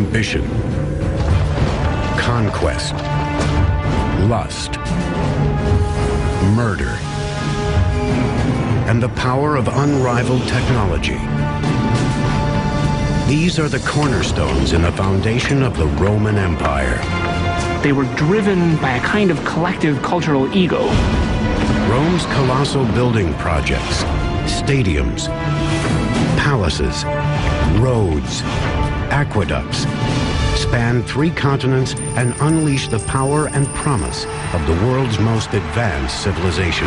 ambition, conquest, lust, murder, and the power of unrivaled technology. These are the cornerstones in the foundation of the Roman Empire. They were driven by a kind of collective cultural ego. Rome's colossal building projects, stadiums, palaces, roads, aqueducts, spanned 3 continents and unleashed the power and promise of the world's most advanced civilization.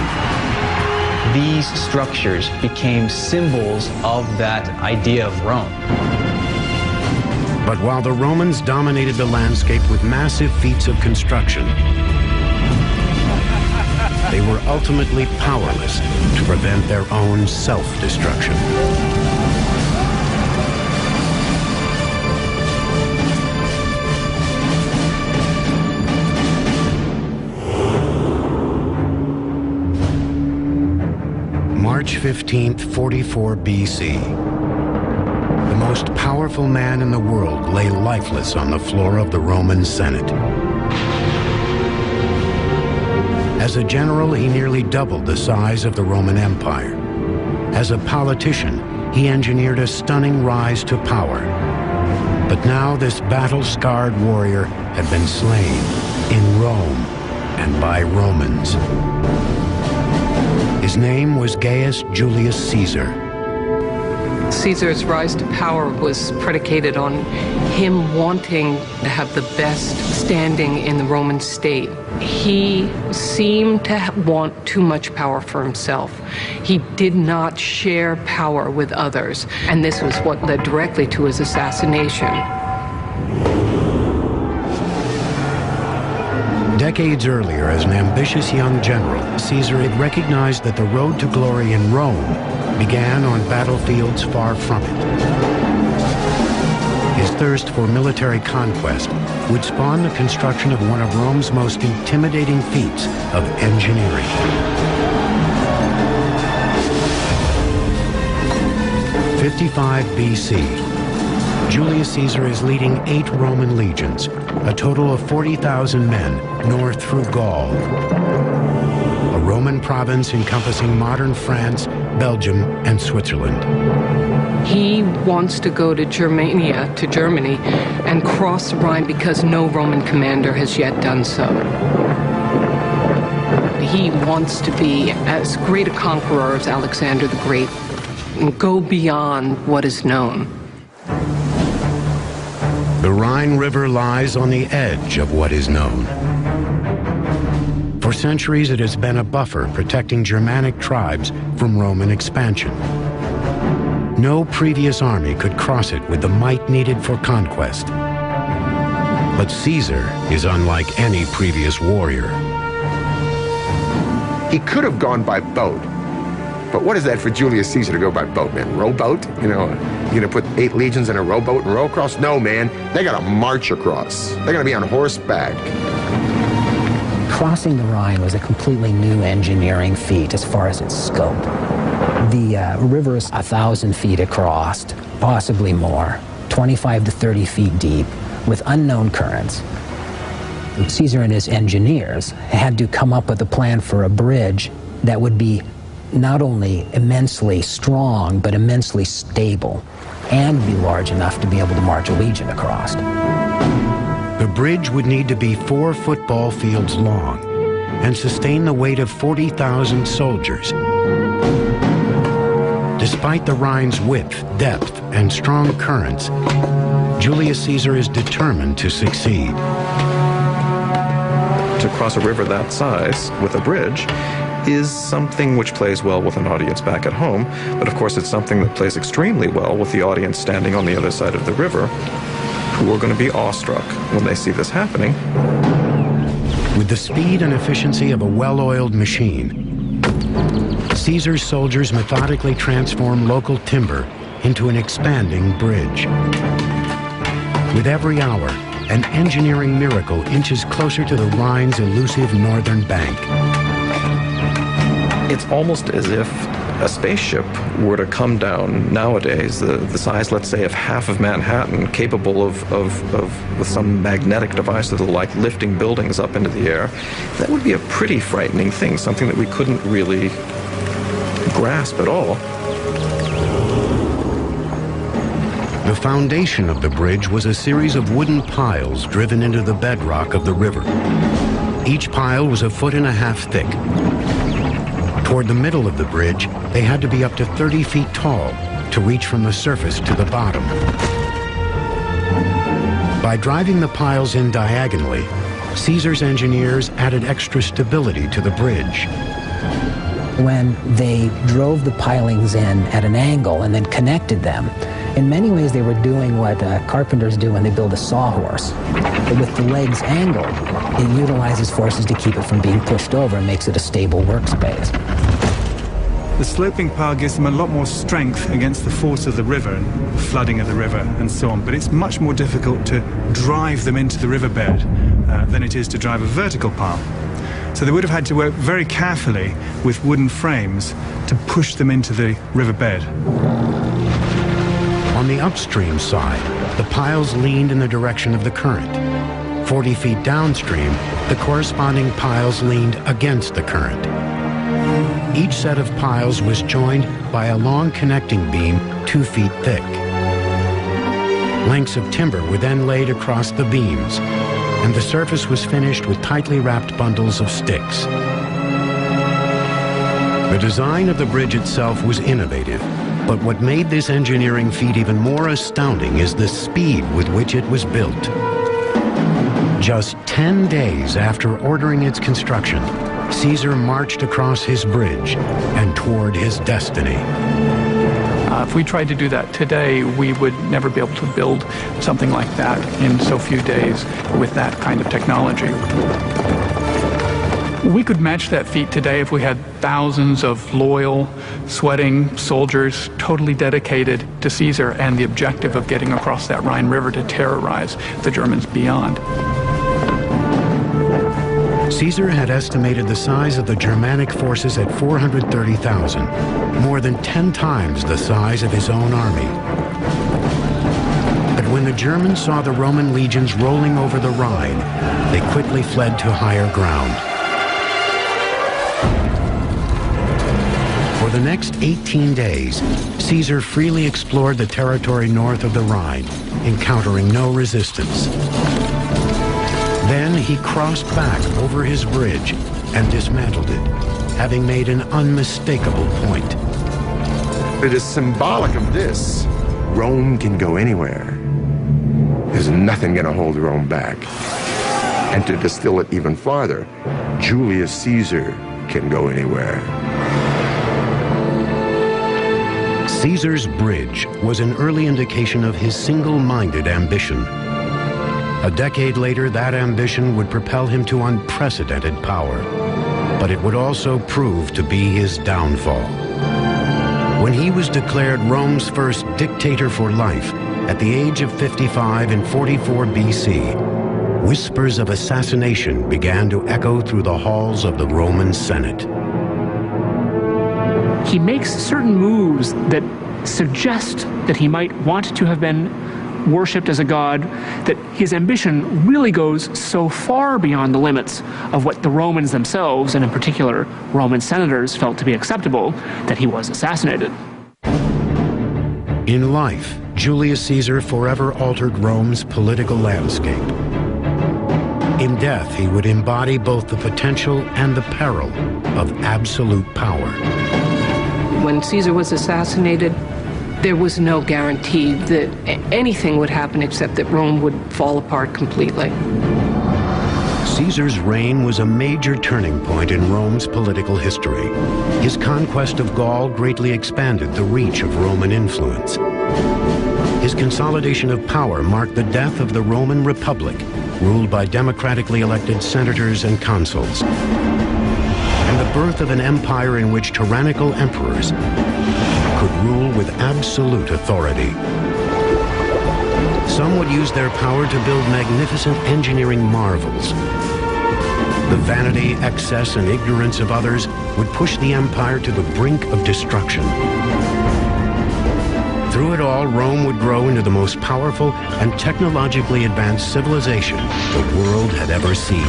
These structures became symbols of that idea of Rome. But while the Romans dominated the landscape with massive feats of construction, they were ultimately powerless to prevent their own self-destruction. March 15th, 44 BC. The most powerful man in the world lay lifeless on the floor of the Roman Senate. As a general, he nearly doubled the size of the Roman Empire. As a politician, he engineered a stunning rise to power. But now this battle-scarred warrior had been slain in Rome and by Romans. His name was Gaius Julius Caesar. Caesar's rise to power was predicated on him wanting to have the best standing in the Roman state. He seemed to want too much power for himself. He did not share power with others, and this was what led directly to his assassination. Decades earlier, as an ambitious young general, Caesar had recognized that the road to glory in Rome began on battlefields far from it. His thirst for military conquest would spawn the construction of one of Rome's most intimidating feats of engineering. In 55 BC, Julius Caesar is leading 8 Roman legions, a total of 40,000 men, north through Gaul, a Roman province encompassing modern France, Belgium, and Switzerland. He wants to go to Germania, to Germany, and cross the Rhine because no Roman commander has yet done so. He wants to be as great a conqueror as Alexander the Great and go beyond what is known. The Rhine River lies on the edge of what is known. For centuries, it has been a buffer protecting Germanic tribes from Roman expansion. No previous army could cross it with the might needed for conquest. But Caesar is unlike any previous warrior. He could have gone by boat. But what is that for Julius Caesar to go by boat, man? Rowboat? You know, you're gonna put 8 legions in a rowboat and row across? No, man. They gotta march across. They're gonna be on horseback. Crossing the Rhine was a completely new engineering feat as far as its scope. The river is 1,000 feet across, possibly more, 25 to 30 feet deep, with unknown currents. Caesar and his engineers had to come up with a plan for a bridge that would be not only immensely strong, but immensely stable, and be large enough to be able to march a legion across. The bridge would need to be 4 football fields long and sustain the weight of 40,000 soldiers. Despite the Rhine's width, depth, and strong currents, Julius Caesar is determined to succeed. To cross a river that size with a bridge is something which plays well with an audience back at home, but of course it's something that plays extremely well with the audience standing on the other side of the river, who are going to be awestruck when they see this happening. With the speed and efficiency of a well-oiled machine, Caesar's soldiers methodically transform local timber into an expanding bridge. With every hour, an engineering miracle inches closer to the Rhine's elusive northern bank. It's almost as if a spaceship were to come down nowadays, the size, let's say, of half of Manhattan, capable of with some magnetic device that will like lifting buildings up into the air, that would be a pretty frightening thing, something that we couldn't really grasp at all. The foundation of the bridge was a series of wooden piles driven into the bedrock of the river. Each pile was 1.5 feet thick. Toward the middle of the bridge, they had to be up to 30 feet tall to reach from the surface to the bottom. By driving the piles in diagonally, Caesar's engineers added extra stability to the bridge. When they drove the pilings in at an angle and then connected them, in many ways they were doing what carpenters do when they build a sawhorse. But with the legs angled, it utilizes forces to keep it from being pushed over and makes it a stable workspace. The sloping pile gives them a lot more strength against the force of the river and flooding of the river and so on, but it's much more difficult to drive them into the riverbed than it is to drive a vertical pile. So they would have had to work very carefully with wooden frames to push them into the riverbed. On the upstream side, the piles leaned in the direction of the current. 40 feet downstream, the corresponding piles leaned against the current. Each set of piles was joined by a long connecting beam 2 feet thick. Lengths of timber were then laid across the beams, and the surface was finished with tightly wrapped bundles of sticks. The design of the bridge itself was innovative, but what made this engineering feat even more astounding is the speed with which it was built. Just 10 days after ordering its construction, Caesar marched across his bridge and toward his destiny. If we tried to do that today, we would never be able to build something like that in so few days with that kind of technology. We could match that feat today if we had thousands of loyal, sweating soldiers totally dedicated to Caesar and the objective of getting across that Rhine River to terrorize the Germans beyond. Caesar had estimated the size of the Germanic forces at 430,000, more than 10 times the size of his own army. But when the Germans saw the Roman legions rolling over the Rhine, they quickly fled to higher ground. For the next 18 days, Caesar freely explored the territory north of the Rhine, encountering no resistance. Then he crossed back over his bridge and dismantled it, having made an unmistakable point. It is symbolic of this. Rome can go anywhere. There's nothing going to hold Rome back. And to distill it even farther, Julius Caesar can go anywhere. Caesar's bridge was an early indication of his single-minded ambition. A decade later, that ambition would propel him to unprecedented power, but it would also prove to be his downfall. When he was declared Rome's first dictator for life at the age of 55 in 44 BC, whispers of assassination began to echo through the halls of the Roman Senate. He makes certain moves that suggest that he might want to have been worshipped as a god, that his ambition really goes so far beyond the limits of what the Romans themselves, and in particular Roman senators, felt to be acceptable, that he was assassinated. In life, Julius Caesar forever altered Rome's political landscape. In death, he would embody both the potential and the peril of absolute power. When Caesar was assassinated, there was no guarantee that anything would happen except that Rome would fall apart completely. Caesar's reign was a major turning point in Rome's political history. His conquest of Gaul greatly expanded the reach of Roman influence. His consolidation of power marked the death of the Roman Republic, ruled by democratically elected senators and consuls, and the birth of an empire in which tyrannical emperors could rule with absolute authority. Some would use their power to build magnificent engineering marvels. The vanity, excess, and ignorance of others would push the empire to the brink of destruction. Through it all, Rome would grow into the most powerful and technologically advanced civilization the world had ever seen.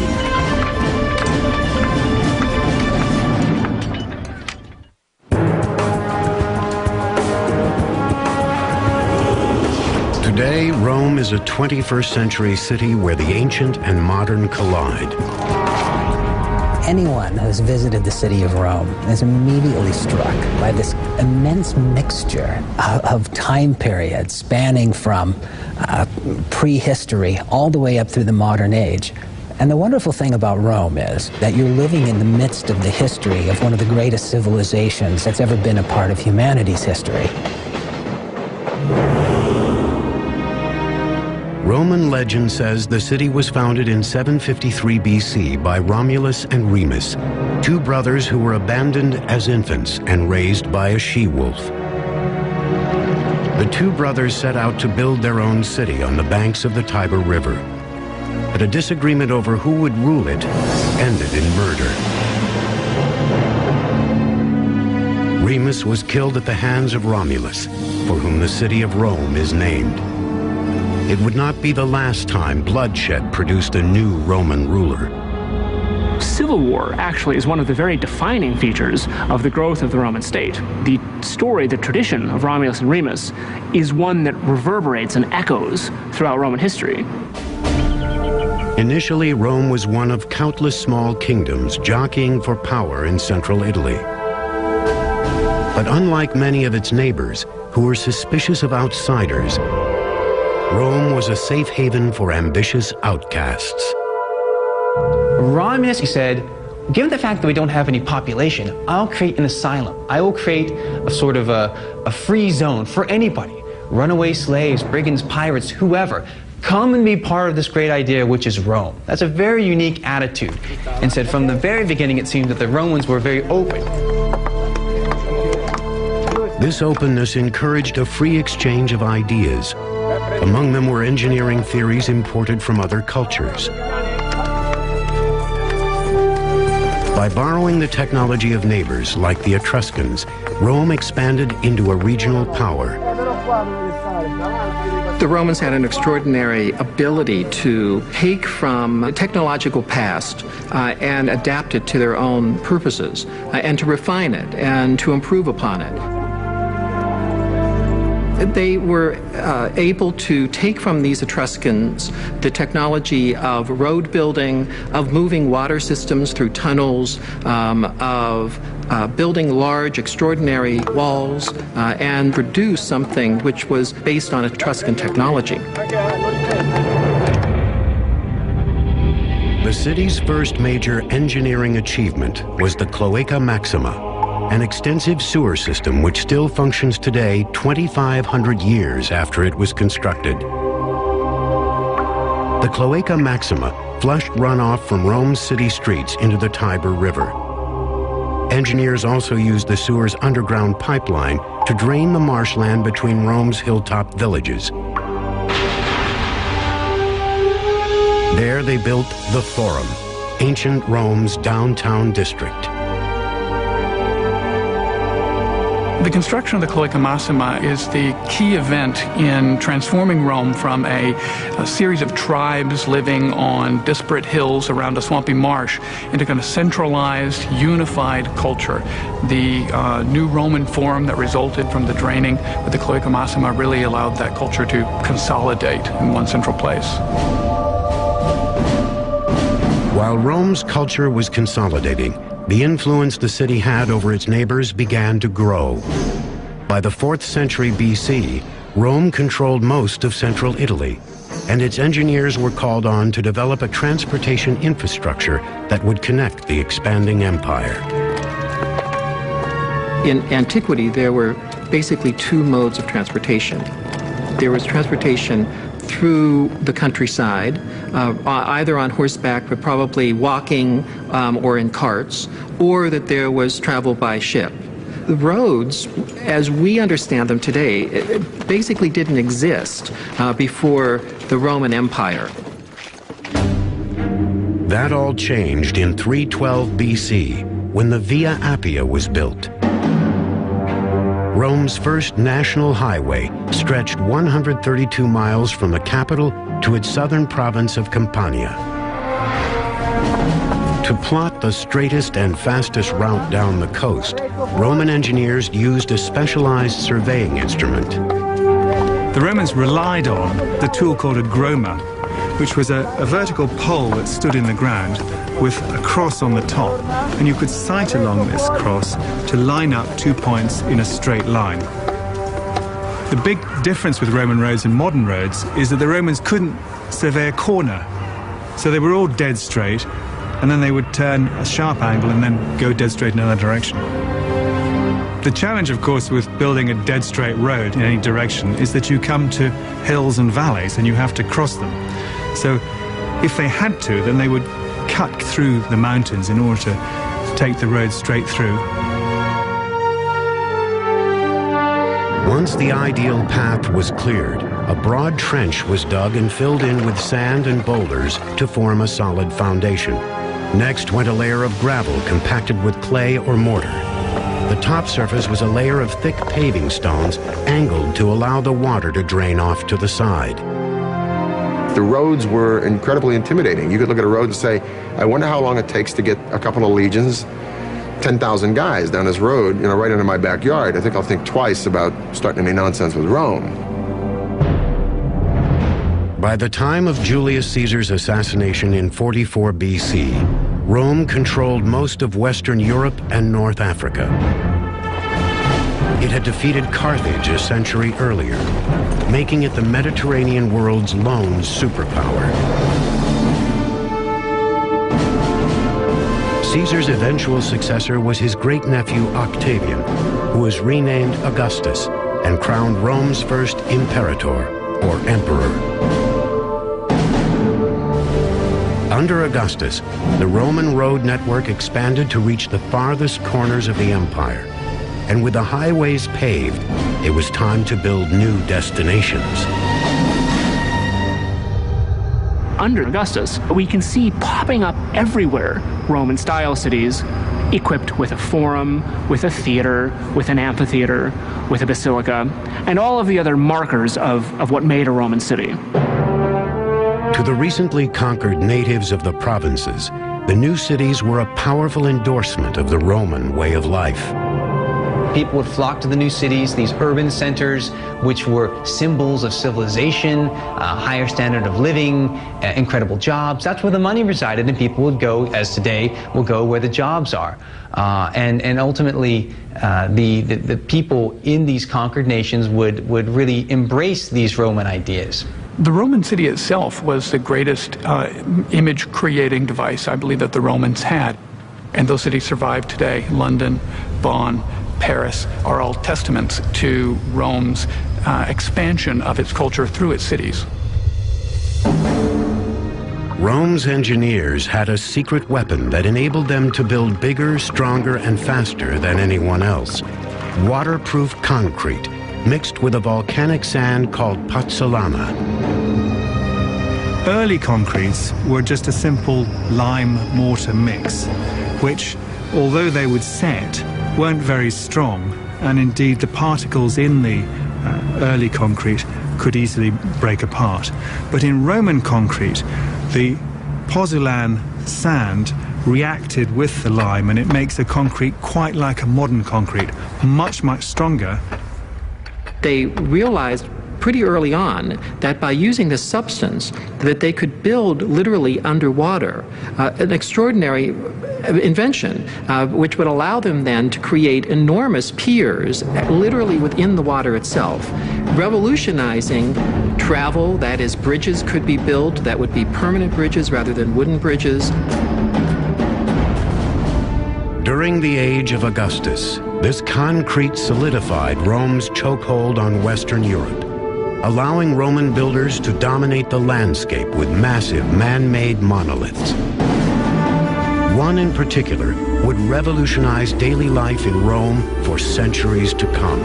Today, Rome is a 21st century city where the ancient and modern collide. Anyone who's visited the city of Rome is immediately struck by this immense mixture of time periods spanning from prehistory all the way up through the modern age. And the wonderful thing about Rome is that you're living in the midst of the history of one of the greatest civilizations that's ever been a part of humanity's history. Roman legend says the city was founded in 753 BC by Romulus and Remus, two brothers who were abandoned as infants and raised by a she-wolf. The two brothers set out to build their own city on the banks of the Tiber River. But a disagreement over who would rule it ended in murder. Remus was killed at the hands of Romulus, for whom the city of Rome is named. It would not be the last time bloodshed produced a new Roman ruler. Civil war actually is one of the very defining features of the growth of the Roman state. The story, the tradition of Romulus and Remus is one that reverberates and echoes throughout Roman history. Initially, Rome was one of countless small kingdoms jockeying for power in central Italy. But unlike many of its neighbors, who were suspicious of outsiders, Rome was a safe haven for ambitious outcasts. Romulus, he said, given the fact that we don't have any population, I'll create an asylum. I will create a sort of a free zone for anybody. Runaway slaves, brigands, pirates, whoever. Come and be part of this great idea, which is Rome. That's a very unique attitude. And said from the very beginning, it seemed that the Romans were very open. This openness encouraged a free exchange of ideas. Among them were engineering theories imported from other cultures. By borrowing the technology of neighbors like the Etruscans, Rome expanded into a regional power. The Romans had an extraordinary ability to take from the technological past and adapt it to their own purposes and to refine it and to improve upon it. They were able to take from these Etruscans the technology of road building, of moving water systems through tunnels, of building large, extraordinary walls, and produce something which was based on Etruscan technology. The city's first major engineering achievement was the Cloaca Maxima, an extensive sewer system which still functions today 2,500 years after it was constructed. The Cloaca Maxima flushed runoff from Rome's city streets into the Tiber River. Engineers also used the sewer's underground pipeline to drain the marshland between Rome's hilltop villages. There they built the Forum, ancient Rome's downtown district. The construction of the Cloaca Maxima is the key event in transforming Rome from a series of tribes living on disparate hills around a swampy marsh into kind of centralized, unified culture. The new Roman Forum that resulted from the draining with the Cloaca Maxima really allowed that culture to consolidate in one central place. While Rome's culture was consolidating, the influence the city had over its neighbors began to grow. By the 4th century BC, Rome controlled most of central Italy, and its engineers were called on to develop a transportation infrastructure that would connect the expanding empire. In antiquity, there were basically two modes of transportation. There was transportation through the countryside, either on horseback, but probably walking or in carts, or that there was travel by ship. The roads, as we understand them today, basically didn't exist before the Roman Empire. That all changed in 312 BC when the Via Appia was built. Rome's first national highway stretched 132 miles from the capital to its southern province of Campania. To plot the straightest and fastest route down the coast, Roman engineers used a specialized surveying instrument. The Romans relied on the tool called a groma, which was a vertical pole that stood in the ground with a cross on the top, and you could sight along this cross to line up 2 points in a straight line. The big difference with Roman roads and modern roads is that the Romans couldn't survey a corner, so they were all dead straight, and then they would turn a sharp angle and then go dead straight in another direction. The challenge, of course, with building a dead straight road in any direction is that you come to hills and valleys and you have to cross them. So if they had to, then they would cut through the mountains in order to take the road straight through. Once the ideal path was cleared, a broad trench was dug and filled in with sand and boulders to form a solid foundation. Next went a layer of gravel compacted with clay or mortar. The top surface was a layer of thick paving stones angled to allow the water to drain off to the side. The roads were incredibly intimidating. You could look at a road and say, I wonder how long it takes to get a couple of legions, 10,000 guys down this road, right into my backyard. I think I'll think twice about starting any nonsense with Rome. By the time of Julius Caesar's assassination in 44 BC, Rome controlled most of Western Europe and North Africa. It had defeated Carthage a century earlier, making it the Mediterranean world's lone superpower. Caesar's eventual successor was his great-nephew Octavian, who was renamed Augustus and crowned Rome's first imperator, or emperor. Under Augustus, the Roman road network expanded to reach the farthest corners of the empire. And with the highways paved, it was time to build new destinations. Under Augustus, we can see popping up everywhere Roman-style cities equipped with a forum, with a theater, with an amphitheater, with a basilica, and all of the other markers of what made a Roman city. To the recently conquered natives of the provinces, the new cities were a powerful endorsement of the Roman way of life. People would flock to the new cities, these urban centers, which were symbols of civilization, higher standard of living, incredible jobs. That's where the money resided, and people would go, as today, will go where the jobs are. And ultimately, the people in these conquered nations would really embrace these Roman ideas. The Roman city itself was the greatest image-creating device, I believe, that the Romans had. And those cities survive today. London, Bonn, Paris are all testaments to Rome's expansion of its culture through its cities. Rome's engineers had a secret weapon that enabled them to build bigger, stronger, and faster than anyone else. Waterproof concrete, mixed with a volcanic sand called pozzolana. Early concretes were just a simple lime-mortar mix, which, although they would set, weren't very strong, and indeed the particles in the early concrete could easily break apart. But in Roman concrete, the pozzolan sand reacted with the lime, and it makes the concrete quite like a modern concrete, much, much stronger. They realized pretty early on that by using this substance that they could build literally underwater, an extraordinary invention which would allow them then to create enormous piers literally within the water itself, revolutionizing travel. That is, bridges could be built that would be permanent bridges rather than wooden bridges. During the age of Augustus, this concrete solidified Rome's chokehold on Western Europe, allowing Roman builders to dominate the landscape with massive man-made monoliths. One in particular would revolutionize daily life in Rome for centuries to come.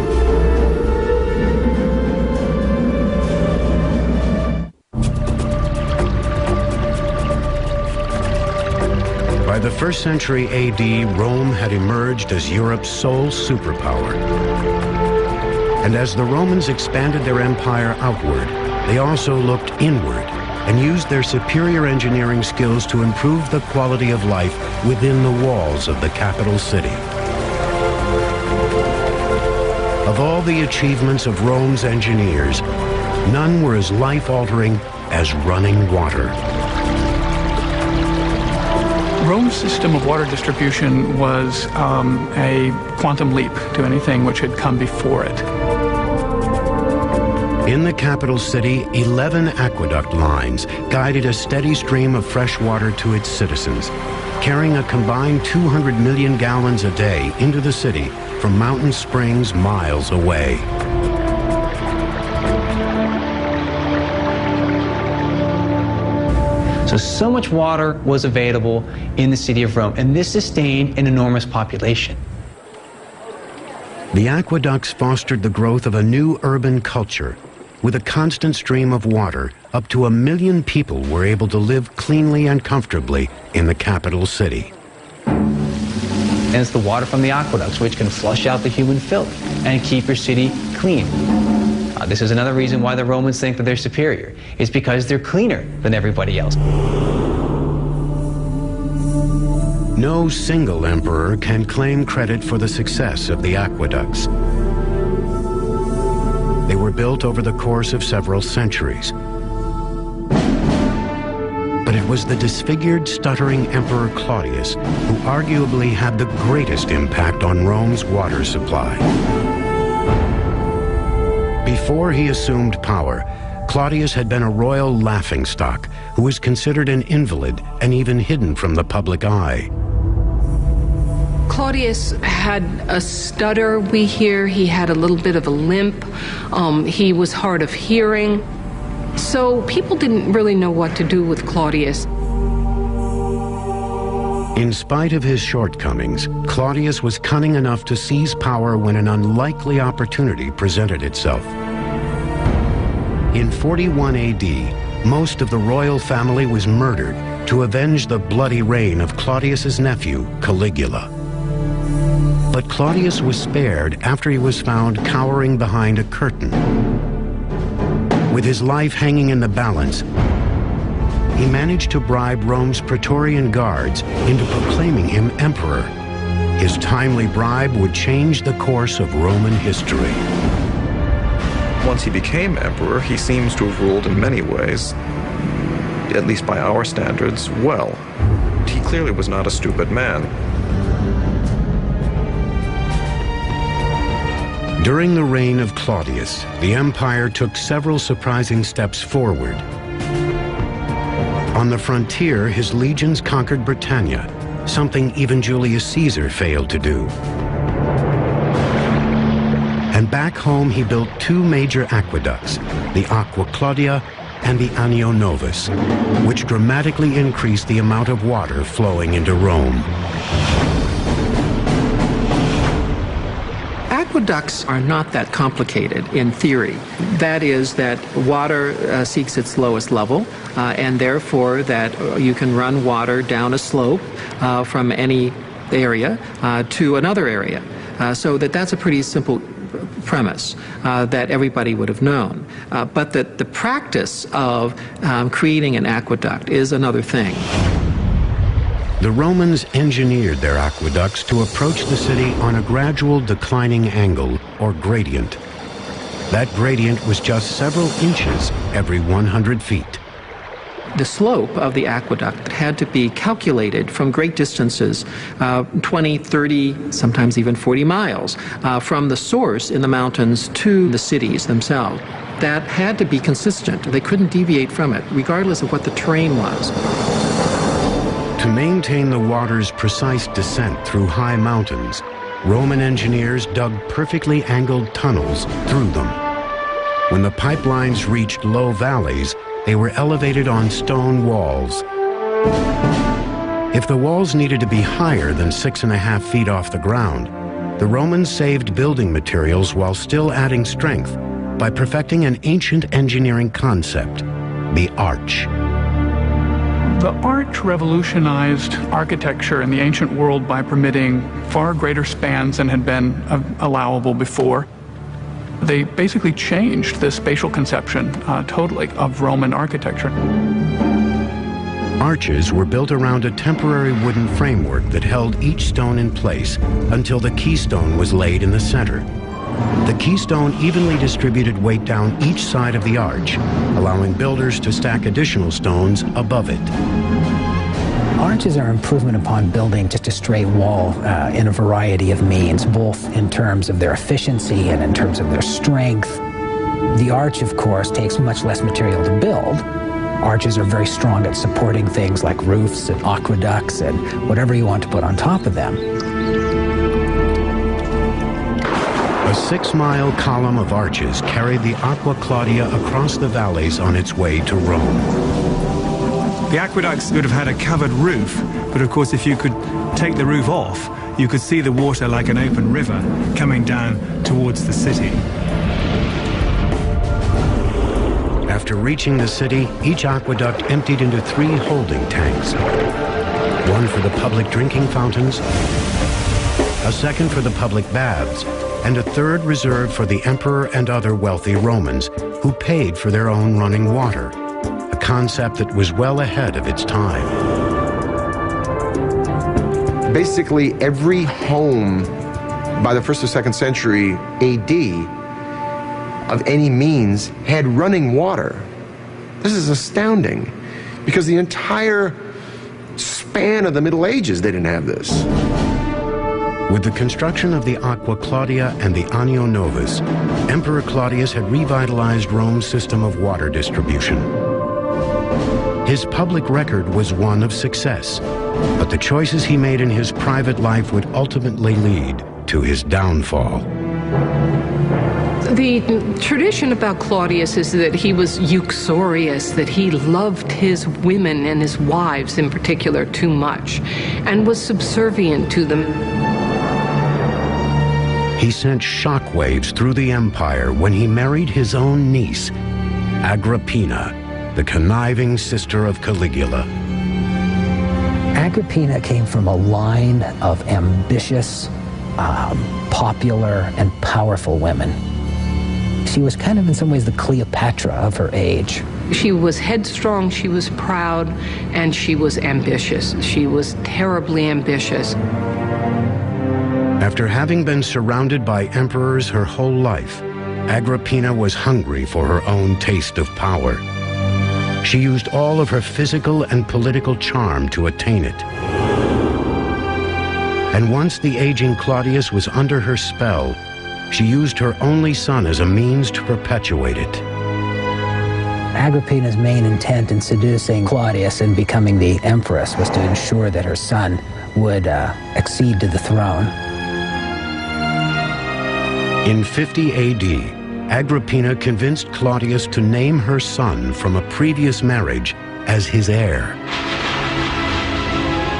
the 1st century AD, Rome had emerged as Europe's sole superpower. And as the Romans expanded their empire outward, they also looked inward and used their superior engineering skills to improve the quality of life within the walls of the capital city. Of all the achievements of Rome's engineers, none were as life-altering as running water. Rome's system of water distribution was a quantum leap to anything which had come before it. In the capital city, 11 aqueduct lines guided a steady stream of fresh water to its citizens, carrying a combined 200 million gallons a day into the city from mountain springs miles away. So much water was available in the city of Rome, and this sustained an enormous population. The aqueducts fostered the growth of a new urban culture. With a constant stream of water, up to 1 million people were able to live cleanly and comfortably in the capital city. And it's the water from the aqueducts which can flush out the human filth and keep your city clean. This is another reason why the Romans think that they're superior. It's because they're cleaner than everybody else. No single emperor can claim credit for the success of the aqueducts. They were built over the course of several centuries. But it was the disfigured, stuttering Emperor Claudius who arguably had the greatest impact on Rome's water supply. Before he assumed power, Claudius had been a royal laughingstock who was considered an invalid and even hidden from the public eye. Claudius had a stutter, we hear. He had a little bit of a limp. He was hard of hearing. So people didn't really know what to do with Claudius. In spite of his shortcomings, Claudius was cunning enough to seize power when an unlikely opportunity presented itself. In 41 AD, most of the royal family was murdered to avenge the bloody reign of Claudius's nephew, Caligula. But Claudius was spared after he was found cowering behind a curtain. With his life hanging in the balance, he managed to bribe Rome's Praetorian guards into proclaiming him emperor. His timely bribe would change the course of Roman history. Once he became emperor, he seems to have ruled in many ways, at least by our standards, well. He clearly was not a stupid man. During the reign of Claudius, the empire took several surprising steps forward. On the frontier, his legions conquered Britannia, something even Julius Caesar failed to do. And back home, he built 2 major aqueducts, the Aqua Claudia and the Anio Novus, which dramatically increased the amount of water flowing into Rome. Aqueducts are not that complicated in theory. That is that water seeks its lowest level, and therefore that you can run water down a slope from any area to another area. So that's a pretty simple premise that everybody would have known. But that the practice of creating an aqueduct is another thing. The Romans engineered their aqueducts to approach the city on a gradual declining angle, or gradient. That gradient was just several inches every 100 feet. The slope of the aqueduct had to be calculated from great distances, 20, 30, sometimes even 40 miles, from the source in the mountains to the cities themselves. That had to be consistent. They couldn't deviate from it, regardless of what the terrain was. To maintain the water's precise descent through high mountains, Roman engineers dug perfectly angled tunnels through them. When the pipelines reached low valleys, they were elevated on stone walls. If the walls needed to be higher than 6.5 feet off the ground, the Romans saved building materials while still adding strength by perfecting an ancient engineering concept, the arch. The arch revolutionized architecture in the ancient world by permitting far greater spans than had been allowable before. They basically changed the spatial conception totally of Roman architecture. Arches were built around a temporary wooden framework that held each stone in place until the keystone was laid in the center. The keystone evenly distributed weight down each side of the arch, allowing builders to stack additional stones above it. Arches are improvement upon building just a straight wall in a variety of means, both in terms of their efficiency and in terms of their strength. The arch, of course, takes much less material to build. Arches are very strong at supporting things like roofs and aqueducts and whatever you want to put on top of them. A 6-mile column of arches carried the Aqua Claudia across the valleys on its way to Rome. The aqueducts would have had a covered roof, but of course if you could take the roof off, you could see the water like an open river coming down towards the city. After reaching the city, each aqueduct emptied into 3 holding tanks. One for the public drinking fountains, a second for the public baths, and a third reserved for the emperor and other wealthy Romans who paid for their own running water, a concept that was well ahead of its time. Basically, every home by the 1st or 2nd century AD of any means had running water. This is astounding, because the entire span of the Middle Ages they didn't have this. With the construction of the Aqua Claudia and the Anio Novus, Emperor Claudius had revitalized Rome's system of water distribution. His public record was one of success, but the choices he made in his private life would ultimately lead to his downfall. The tradition about Claudius is that he was uxorious, that he loved his women and his wives in particular too much, and was subservient to them. He sent shockwaves through the empire when he married his own niece, Agrippina, the conniving sister of Caligula. Agrippina came from a line of ambitious, popular, and powerful women. She was kind of in some ways the Cleopatra of her age. She was headstrong, she was proud, and she was ambitious. She was terribly ambitious. After having been surrounded by emperors her whole life, Agrippina was hungry for her own taste of power. She used all of her physical and political charm to attain it. And once the aging Claudius was under her spell, she used her only son as a means to perpetuate it. Agrippina's main intent in seducing Claudius and becoming the empress was to ensure that her son would accede to the throne. In 50 AD, Agrippina convinced Claudius to name her son from a previous marriage as his heir,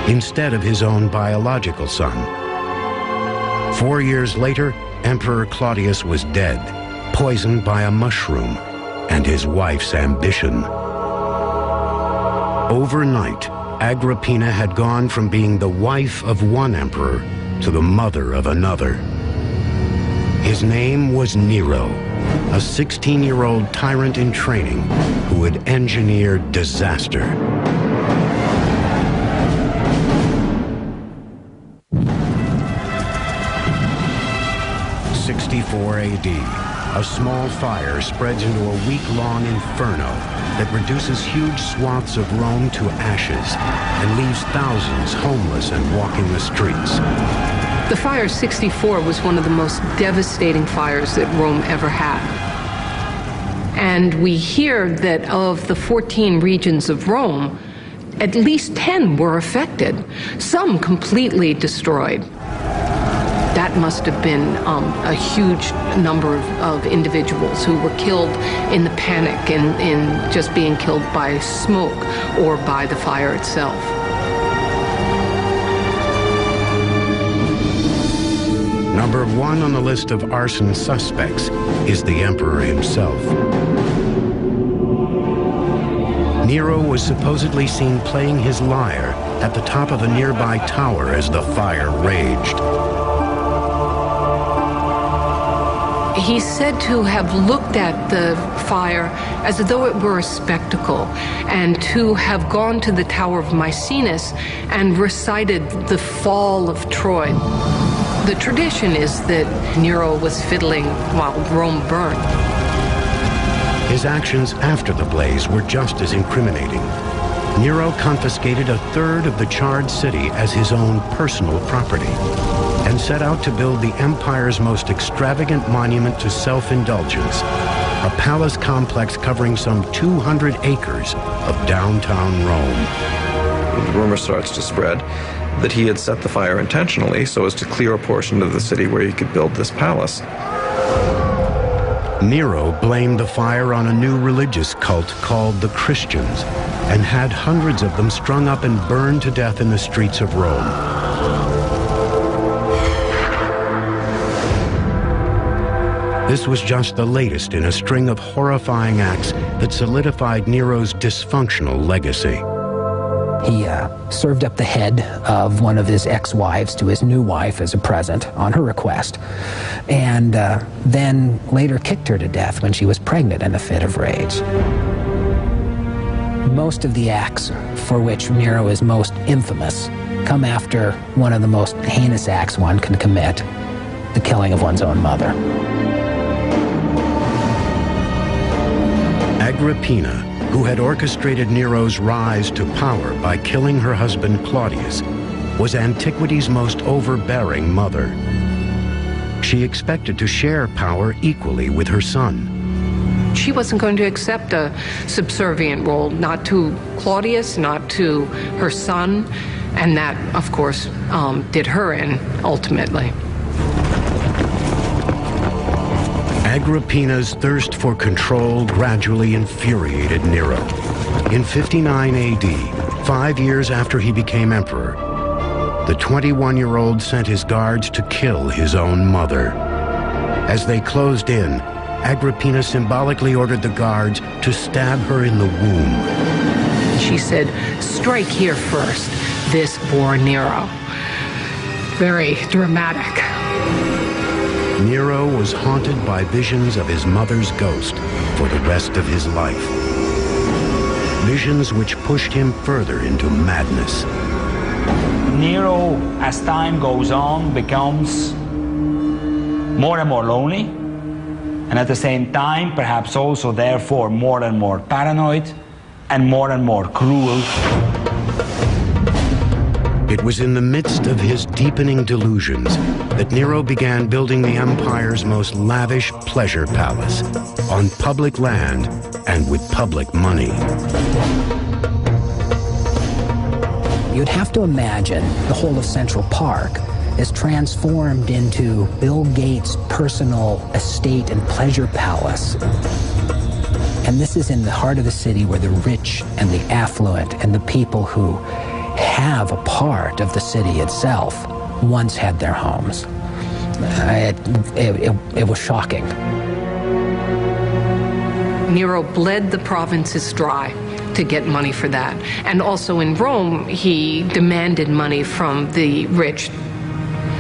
instead of his own biological son. 4 years later, Emperor Claudius was dead, poisoned by a mushroom and his wife's ambition. Overnight, Agrippina had gone from being the wife of one emperor to the mother of another. His name was Nero, a 16-year-old tyrant in training who had engineered disaster. 64 AD, a small fire spreads into a week-long inferno that reduces huge swaths of Rome to ashes and leaves thousands homeless and walking the streets. The fire of 64 was one of the most devastating fires that Rome ever had. And we hear that of the 14 regions of Rome, at least 10 were affected, some completely destroyed. That must have been a huge number of individuals who were killed in the panic and in just being killed by smoke or by the fire itself. Number 1 on the list of arson suspects is the emperor himself. Nero was supposedly seen playing his lyre at the top of a nearby tower as the fire raged. He's said to have looked at the fire as though it were a spectacle, and to have gone to the Tower of Maecenas and recited the fall of Troy. The tradition is that Nero was fiddling while Rome burned. His actions after the blaze were just as incriminating. Nero confiscated a third of the charred city as his own personal property and set out to build the empire's most extravagant monument to self-indulgence, a palace complex covering some 200 acres of downtown Rome. The rumor starts to spread that he had set the fire intentionally so as to clear a portion of the city where he could build this palace. Nero blamed the fire on a new religious cult called the Christians and had hundreds of them strung up and burned to death in the streets of Rome. This was just the latest in a string of horrifying acts that solidified Nero's dysfunctional legacy. He served up the head of one of his ex-wives to his new wife as a present on her request, and then later kicked her to death when she was pregnant in a fit of rage. Most of the acts for which Nero is most infamous come after one of the most heinous acts one can commit, the killing of one's own mother. Agrippina, who had orchestrated Nero's rise to power by killing her husband Claudius, was antiquity's most overbearing mother. She expected to share power equally with her son. She wasn't going to accept a subservient role, not to Claudius, not to her son, and that, of course, did her in, ultimately. Agrippina's thirst for control gradually infuriated Nero. In 59 AD, 5 years after he became emperor, the 21-year-old sent his guards to kill his own mother. As they closed in, Agrippina symbolically ordered the guards to stab her in the womb. She said, "Strike here first." This bore Nero. Very dramatic. Nero was haunted by visions of his mother's ghost for the rest of his life. Visions which pushed him further into madness. Nero, as time goes on, becomes more and more lonely, and at the same time, perhaps also therefore more and more paranoid and more cruel. It was in the midst of his deepening delusions that Nero began building the empire's most lavish pleasure palace on public land and with public money. You'd have to imagine the whole of Central Park is transformed into Bill Gates' personal estate and pleasure palace. And this is in the heart of the city where the rich and the affluent and the people who have a part of the city itself once had their homes. It was shocking. Nero bled the provinces dry to get money for that. And also in Rome, he demanded money from the rich.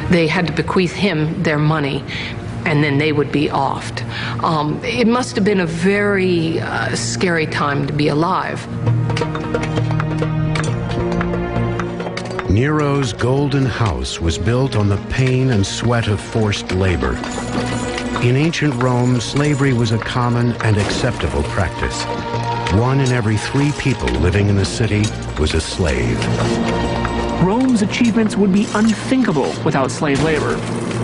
They had to bequeath him their money, and then they would be offed. It must have been a very scary time to be alive. Nero's golden house was built on the pain and sweat of forced labor. In ancient Rome, slavery was a common and acceptable practice. 1 in every 3 people living in the city was a slave. Rome's achievements would be unthinkable without slave labor.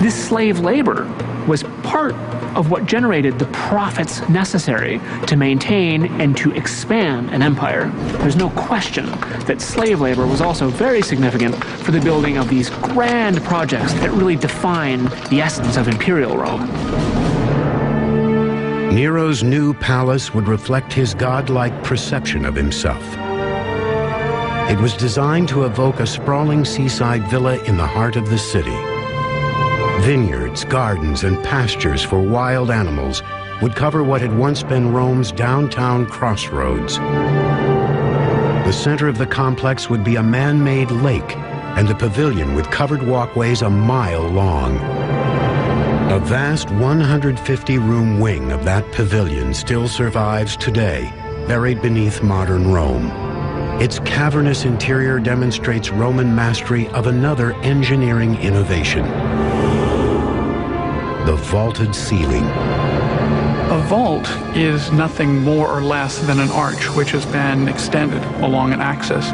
This slave labor was part of what generated the profits necessary to maintain and to expand an empire. There's no question that slave labor was also very significant for the building of these grand projects that really define the essence of imperial Rome. Nero's new palace would reflect his godlike perception of himself. It was designed to evoke a sprawling seaside villa in the heart of the city. Vineyards, gardens, and pastures for wild animals would cover what had once been Rome's downtown crossroads. The center of the complex would be a man-made lake, and the pavilion with covered walkways a mile long. A vast 150-room wing of that pavilion still survives today, buried beneath modern Rome. Its cavernous interior demonstrates Roman mastery of another engineering innovation: the vaulted ceiling. A vault is nothing more or less than an arch which has been extended along an axis.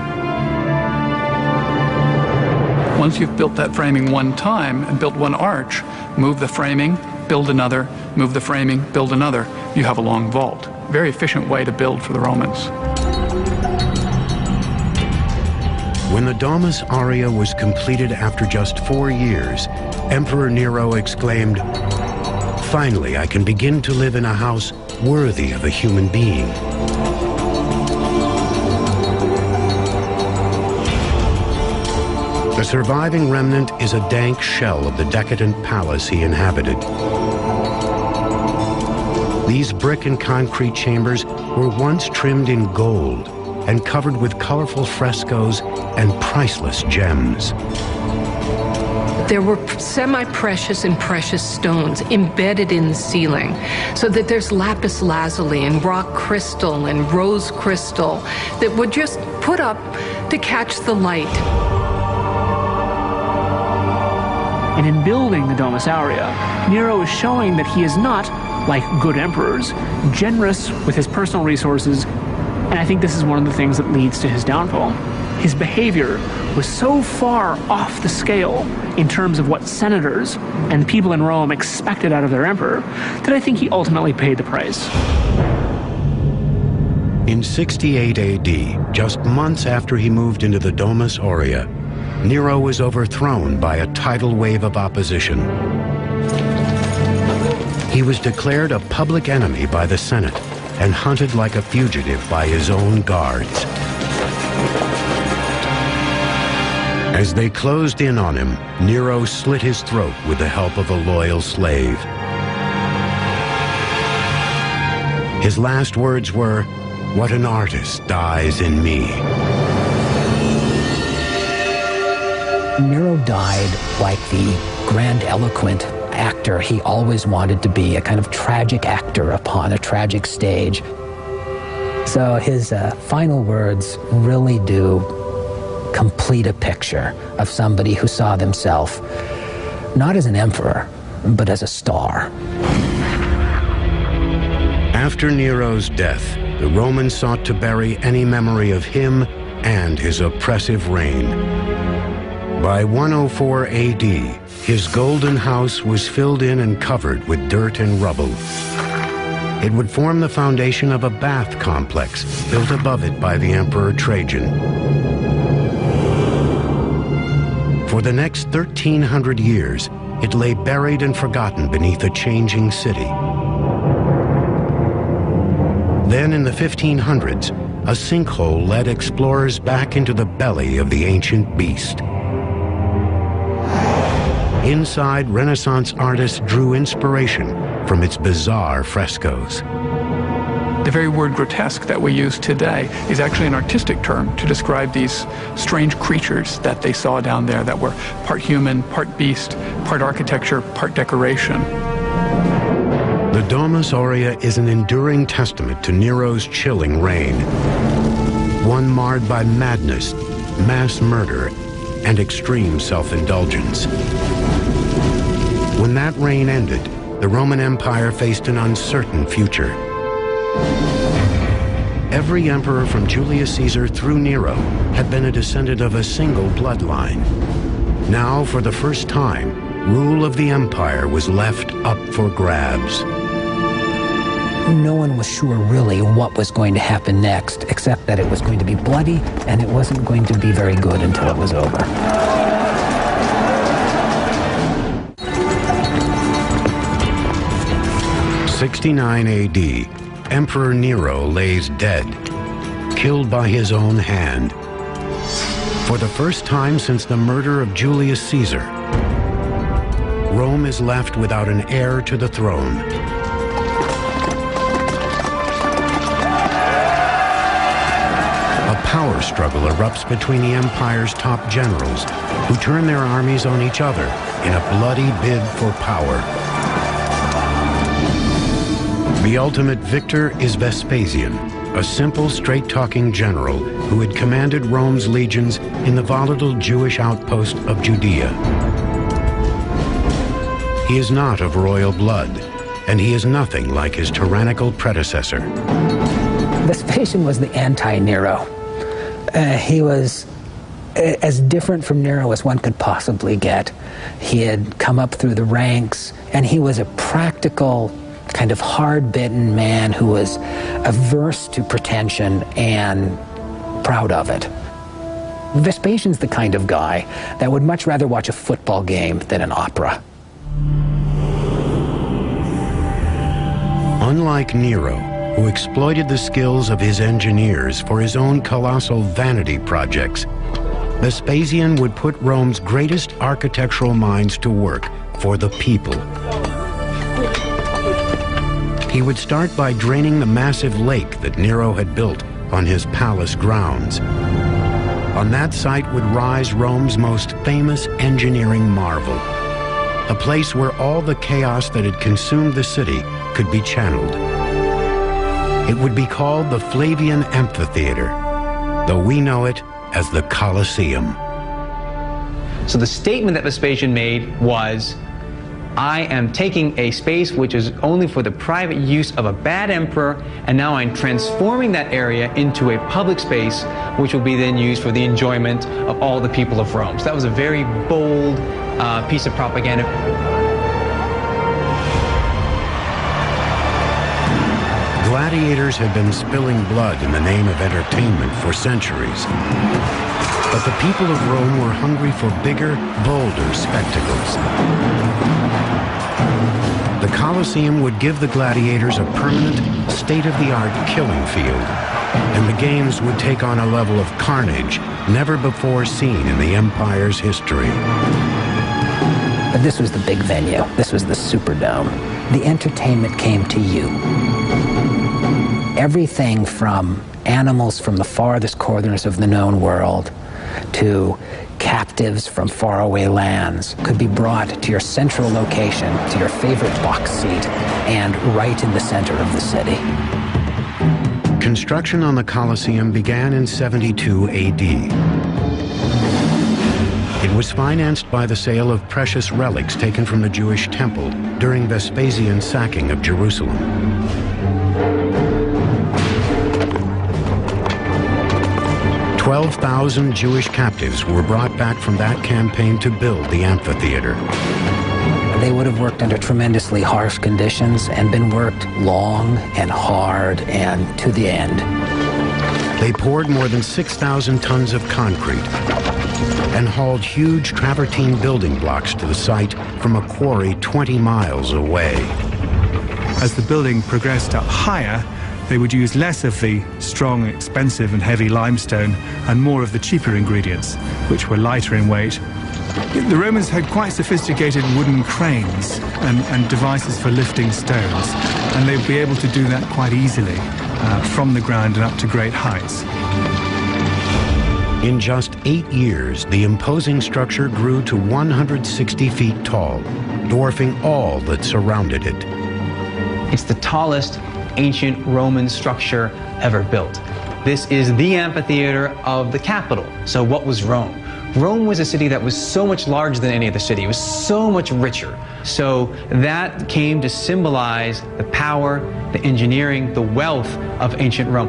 Once you've built that framing one time and built one arch, move the framing, build another, move the framing, build another, you have a long vault. Very efficient way to build for the Romans. When the Domus Aurea was completed after just 4 years, Emperor Nero exclaimed, "Finally, I can begin to live in a house worthy of a human being." The surviving remnant is a dank shell of the decadent palace he inhabited. These brick and concrete chambers were once trimmed in gold and covered with colorful frescoes and priceless gems. There were semi-precious and precious stones embedded in the ceiling, so that there's lapis lazuli and rock crystal and rose crystal that were just put up to catch the light. And in building the Domus Aurea, Nero is showing that he is not, like good emperors, generous with his personal resources, and I think this is one of the things that leads to his downfall. His behavior was so far off the scale in terms of what senators and people in Rome expected out of their emperor that I think he ultimately paid the price. In 68 AD, just months after he moved into the Domus Aurea, Nero was overthrown by a tidal wave of opposition. He was declared a public enemy by the Senate and hunted like a fugitive by his own guards. As they closed in on him, Nero slit his throat with the help of a loyal slave. His last words were, "What an artist dies in me." Nero died like the grandiloquent actor he always wanted to be, a kind of tragic actor upon a tragic stage. So his final words really do complete a picture of somebody who saw themselves not as an emperor, but as a star. After Nero's death, the Romans sought to bury any memory of him and his oppressive reign. By 104 AD, his golden house was filled in and covered with dirt and rubble. It would form the foundation of a bath complex built above it by the Emperor Trajan. For the next 1,300 years, it lay buried and forgotten beneath a changing city. Then in the 1500s, a sinkhole led explorers back into the belly of the ancient beast. Inside, Renaissance artists drew inspiration from its bizarre frescoes. The very word grotesque that we use today is actually an artistic term to describe these strange creatures that they saw down there that were part human, part beast, part architecture, part decoration. The Domus Aurea is an enduring testament to Nero's chilling reign, one marred by madness, mass murder, and extreme self-indulgence. When that reign ended, the Roman Empire faced an uncertain future. Every emperor from Julius Caesar through Nero had been a descendant of a single bloodline. Now, for the first time, rule of the empire was left up for grabs. No one was sure really what was going to happen next, except that it was going to be bloody and it wasn't going to be very good until it was over. 69 AD, Emperor Nero lays dead, killed by his own hand. For the first time since the murder of Julius Caesar, Rome is left without an heir to the throne. A power struggle erupts between the empire's top generals, who turn their armies on each other in a bloody bid for power. The ultimate victor is Vespasian, a simple, straight-talking general who had commanded Rome's legions in the volatile Jewish outpost of Judea. He is not of royal blood, and he is nothing like his tyrannical predecessor. Vespasian was the anti-Nero. He was as different from Nero as one could possibly get. He had come up through the ranks, and he was a practical, kind of hard-bitten man who was averse to pretension and proud of it. Vespasian's the kind of guy that would much rather watch a football game than an opera. Unlike Nero, who exploited the skills of his engineers for his own colossal vanity projects, Vespasian would put Rome's greatest architectural minds to work for the people. He would start by draining the massive lake that Nero had built on his palace grounds. On that site would rise Rome's most famous engineering marvel, a place where all the chaos that had consumed the city could be channeled. It would be called the Flavian Amphitheater, though we know it as the Colosseum. So the statement that Vespasian made was, I am taking a space which is only for the private use of a bad emperor, and now I'm transforming that area into a public space which will be then used for the enjoyment of all the people of Rome. So that was a very bold piece of propaganda. Gladiators had been spilling blood in the name of entertainment for centuries. But the people of Rome were hungry for bigger, bolder spectacles. The Colosseum would give the gladiators a permanent, state-of-the-art killing field, and the games would take on a level of carnage never before seen in the empire's history. But this was the big venue. This was the Superdome. The entertainment came to you. Everything from animals from the farthest corners of the known world to captives from faraway lands could be brought to your central location, to your favorite box seat, and right in the center of the city. Construction on the Colosseum began in 72 AD. It was financed by the sale of precious relics taken from the Jewish temple during Vespasian's sacking of Jerusalem. 12,000 Jewish captives were brought back from that campaign to build the amphitheater. They would have worked under tremendously harsh conditions and been worked long and hard and to the end. They poured more than 6,000 tons of concrete and hauled huge travertine building blocks to the site from a quarry 20 miles away. As the building progressed up higher, they would use less of the strong, expensive and heavy limestone and more of the cheaper ingredients, which were lighter in weight. The Romans had quite sophisticated wooden cranes and devices for lifting stones, and they would be able to do that quite easily from the ground and up to great heights. In just 8 years, the imposing structure grew to 160 feet tall, dwarfing all that surrounded it. It's the tallest ancient Roman structure ever built. This is the amphitheater of the capital. So what was Rome? Rome was a city that was so much larger than any other city. It was so much richer. So that came to symbolize the power, the engineering, the wealth of ancient Rome.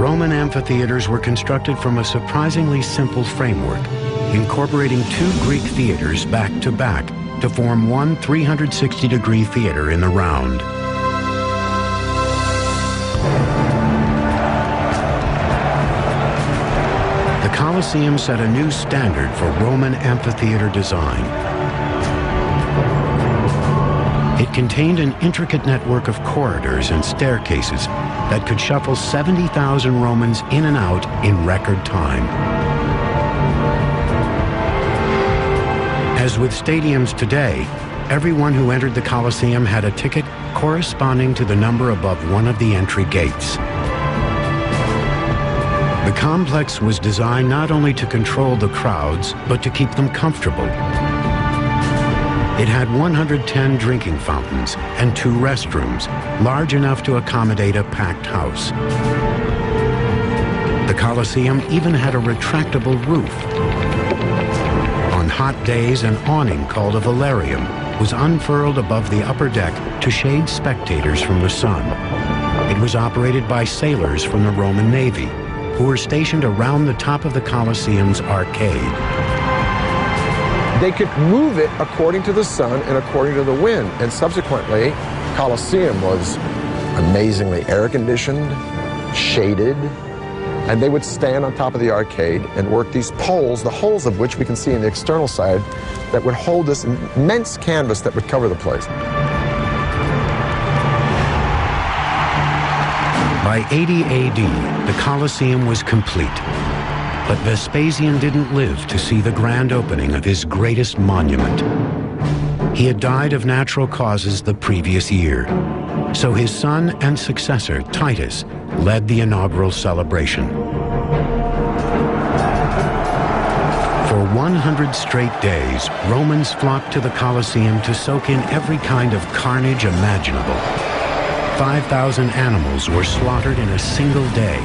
Roman amphitheaters were constructed from a surprisingly simple framework, incorporating 2 Greek theaters back to back to form one 360-degree theater in the round. The Colosseum set a new standard for Roman amphitheater design. It contained an intricate network of corridors and staircases that could shuffle 70,000 Romans in and out in record time. As with stadiums today, everyone who entered the Colosseum had a ticket corresponding to the number above one of the entry gates. The complex was designed not only to control the crowds, but to keep them comfortable. It had 110 drinking fountains and 2 restrooms, large enough to accommodate a packed house. The Colosseum even had a retractable roof. On hot days, an awning called a velarium was unfurled above the upper deck to shade spectators from the sun. It was operated by sailors from the Roman Navy, who were stationed around the top of the Colosseum's arcade. They could move it according to the sun and according to the wind, and subsequently, Colosseum was amazingly air-conditioned, shaded, and they would stand on top of the arcade and work these poles, the holes of which we can see on the external side, that would hold this immense canvas that would cover the place. By 80 AD, the Colosseum was complete. But Vespasian didn't live to see the grand opening of his greatest monument. He had died of natural causes the previous year, so his son and successor, Titus, led the inaugural celebration. For 100 straight days, Romans flocked to the Colosseum to soak in every kind of carnage imaginable. 5,000 animals were slaughtered in a single day.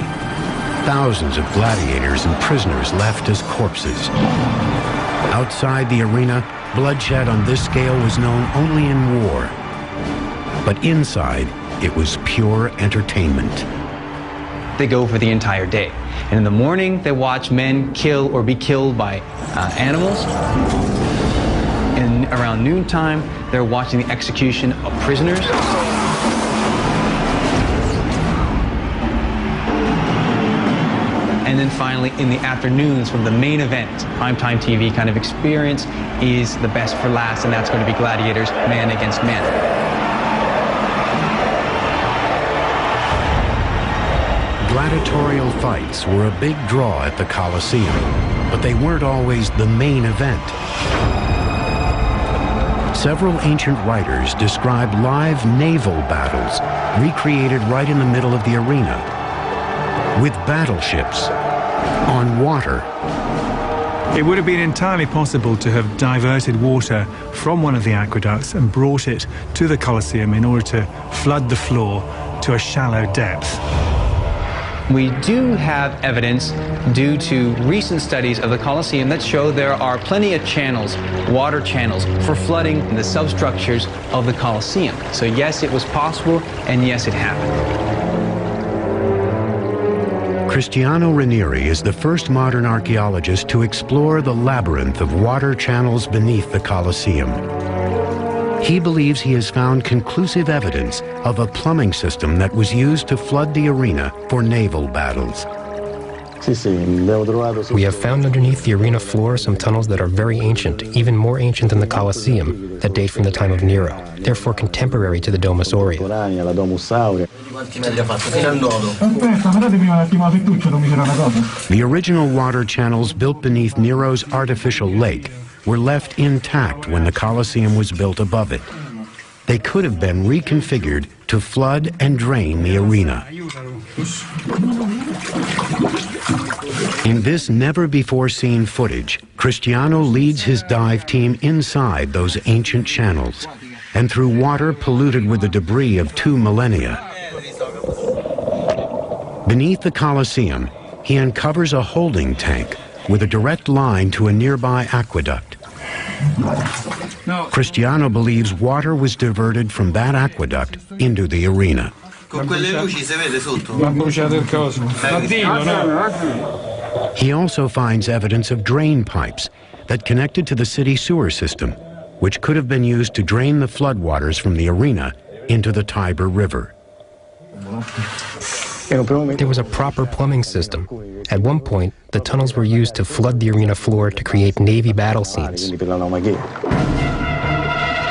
Thousands of gladiators and prisoners left as corpses. Outside the arena, bloodshed on this scale was known only in war. But inside, it was pure entertainment. They go for the entire day. And in the morning, they watch men kill or be killed by animals. And around noontime, they're watching the execution of prisoners. And then finally, in the afternoons, from the main event, primetime TV kind of experience is the best for last, and that's going to be gladiators, man against man. Gladiatorial fights were a big draw at the Colosseum, but they weren't always the main event. Several ancient writers describe live naval battles recreated right in the middle of the arena, with battleships on water. It would have been entirely possible to have diverted water from one of the aqueducts and brought it to the Colosseum in order to flood the floor to a shallow depth. We do have evidence due to recent studies of the Colosseum that show there are plenty of channels, water channels, for flooding the substructures of the Colosseum. So yes, it was possible, and yes, it happened. Cristiano Ranieri is the first modern archaeologist to explore the labyrinth of water channels beneath the Colosseum. He believes he has found conclusive evidence of a plumbing system that was used to flood the arena for naval battles. We have found underneath the arena floor some tunnels that are very ancient, even more ancient than the Colosseum, that date from the time of Nero, therefore contemporary to the Domus Aurea. The original water channels built beneath Nero's artificial lake were left intact when the Colosseum was built above it. They could have been reconfigured to flood and drain the arena. In this never-before-seen footage, Cristiano leads his dive team inside those ancient channels and through water polluted with the debris of 2 millennia. Beneath the Colosseum, he uncovers a holding tank with a direct line to a nearby aqueduct. Cristiano believes water was diverted from that aqueduct into the arena. He also finds evidence of drain pipes that connected to the city sewer system, which could have been used to drain the floodwaters from the arena into the Tiber River. There was a proper plumbing system. At one point, the tunnels were used to flood the arena floor to create Navy battle scenes.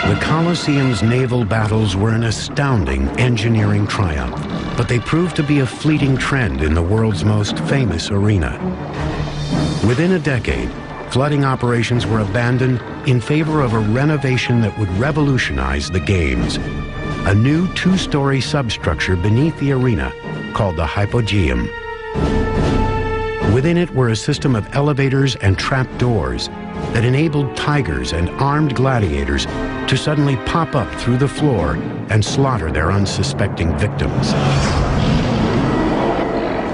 The Colosseum's naval battles were an astounding engineering triumph, but they proved to be a fleeting trend in the world's most famous arena. Within a decade, flooding operations were abandoned in favor of a renovation that would revolutionize the games. A new 2-story substructure beneath the arena called the Hypogeum. Within it were a system of elevators and trap doors that enabled tigers and armed gladiators to suddenly pop up through the floor and slaughter their unsuspecting victims.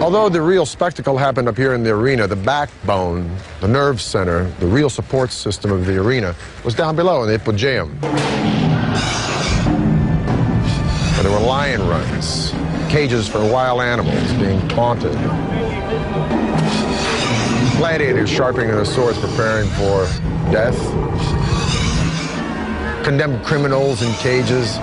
Although the real spectacle happened up here in the arena, the backbone, the nerve center, the real support system of the arena was down below in the Ippogeum. Where there were lion runs, cages for wild animals being taunted, gladiators sharpening their swords preparing for death, condemned criminals in cages.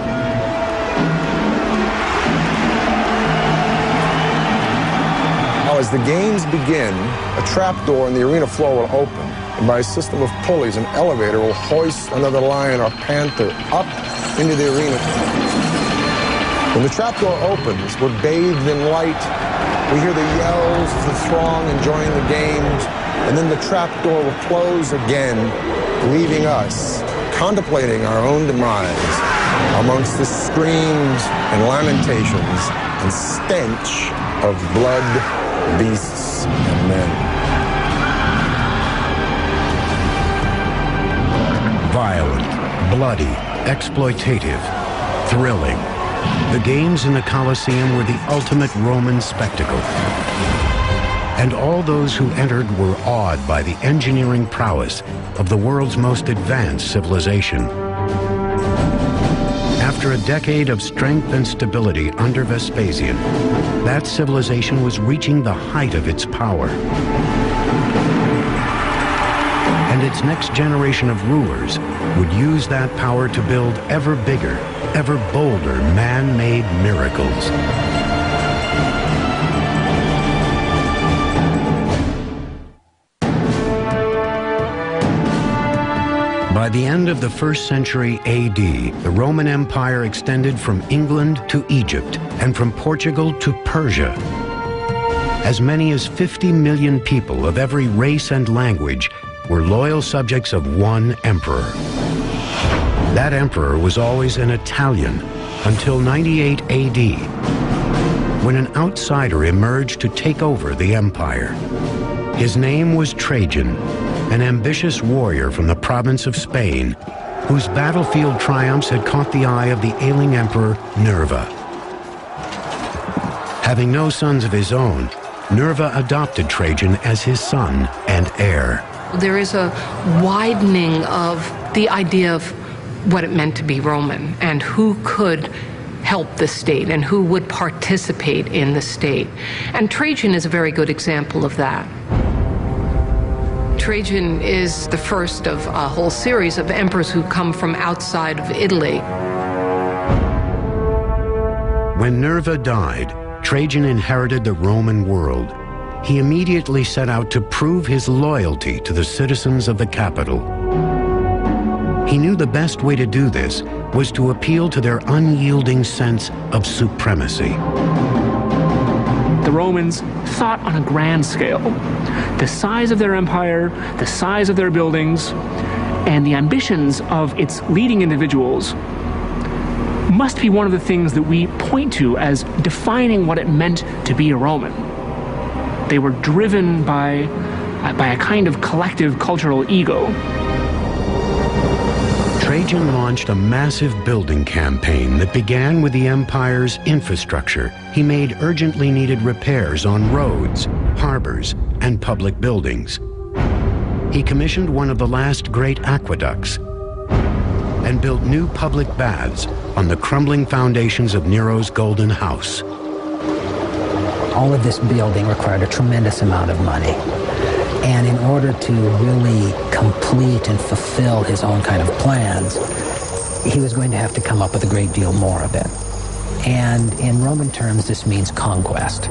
As the games begin, a trapdoor in the arena floor will open, and by a system of pulleys, an elevator will hoist another lion or panther up into the arena. When the trapdoor opens, we're bathed in light. We hear the yells of the throng enjoying the games, and then the trapdoor will close again, leaving us contemplating our own demise amongst the screams and lamentations and stench of blood, beasts, and men. Violent, bloody, exploitative, thrilling. The games in the Colosseum were the ultimate Roman spectacle. And all those who entered were awed by the engineering prowess of the world's most advanced civilization. After a decade of strength and stability under Vespasian, that civilization was reaching the height of its power. And its next generation of rulers would use that power to build ever bigger, ever bolder man-made miracles. By the end of the 1st century AD, the Roman Empire extended from England to Egypt and from Portugal to Persia. As many as 50 million people of every race and language were loyal subjects of one emperor. That emperor was always an Italian until 98 AD, when an outsider emerged to take over the empire. His name was Trajan, an ambitious warrior from the province of Spain, whose battlefield triumphs had caught the eye of the ailing emperor Nerva. Having no sons of his own, Nerva adopted Trajan as his son and heir. There is a widening of the idea of what it meant to be Roman and who could help the state and who would participate in the state. And Trajan is a very good example of that. Trajan is the first of a whole series of emperors who come from outside of Italy. When Nerva died, Trajan inherited the Roman world. He immediately set out to prove his loyalty to the citizens of the capital. He knew the best way to do this was to appeal to their unyielding sense of supremacy. The Romans thought on a grand scale. The size of their empire, the size of their buildings, and the ambitions of its leading individuals must be one of the things that we point to as defining what it meant to be a Roman. They were driven by a kind of collective cultural ego. Trajan launched a massive building campaign that began with the empire's infrastructure. He made urgently needed repairs on roads, harbors, and public buildings. He commissioned one of the last great aqueducts and built new public baths on the crumbling foundations of Nero's Golden House. All of this building required a tremendous amount of money. And in order to really complete and fulfill his own kind of plans, he was going to have to come up with a great deal more of it. And in Roman terms, this means conquest.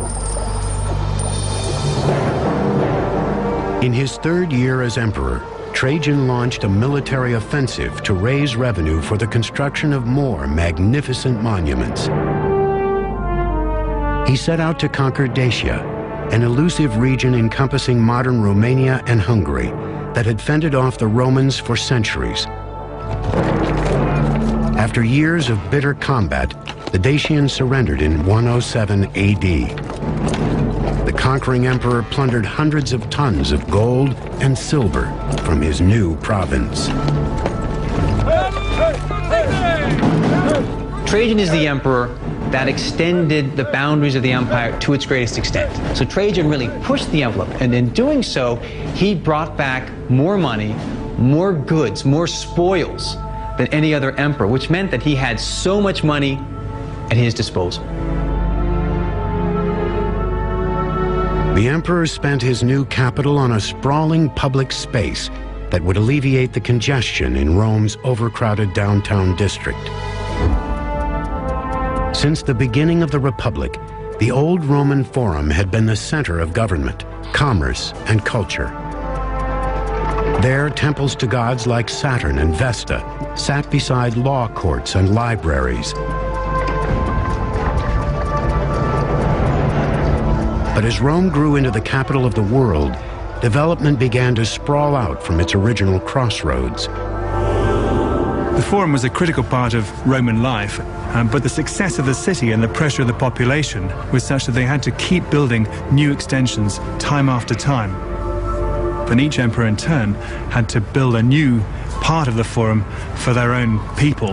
In his 3rd year as emperor, Trajan launched a military offensive to raise revenue for the construction of more magnificent monuments. He set out to conquer Dacia, an elusive region encompassing modern Romania and Hungary that had fended off the Romans for centuries. After years of bitter combat, the Dacians surrendered in 107 AD. The conquering emperor plundered hundreds of tons of gold and silver from his new province. Trajan is the emperor that extended the boundaries of the empire to its greatest extent. So Trajan really pushed the envelope, and in doing so, he brought back more money, more goods, more spoils than any other emperor, which meant that he had so much money at his disposal. The emperor spent his new capital on a sprawling public space that would alleviate the congestion in Rome's overcrowded downtown district. Since the beginning of the Republic, the old Roman Forum had been the center of government, commerce, and culture. There, temples to gods like Saturn and Vesta sat beside law courts and libraries. But as Rome grew into the capital of the world, development began to sprawl out from its original crossroads. The Forum was a critical part of Roman life, but the success of the city and the pressure of the population was such that they had to keep building new extensions time after time. And each emperor in turn had to build a new part of the Forum for their own people.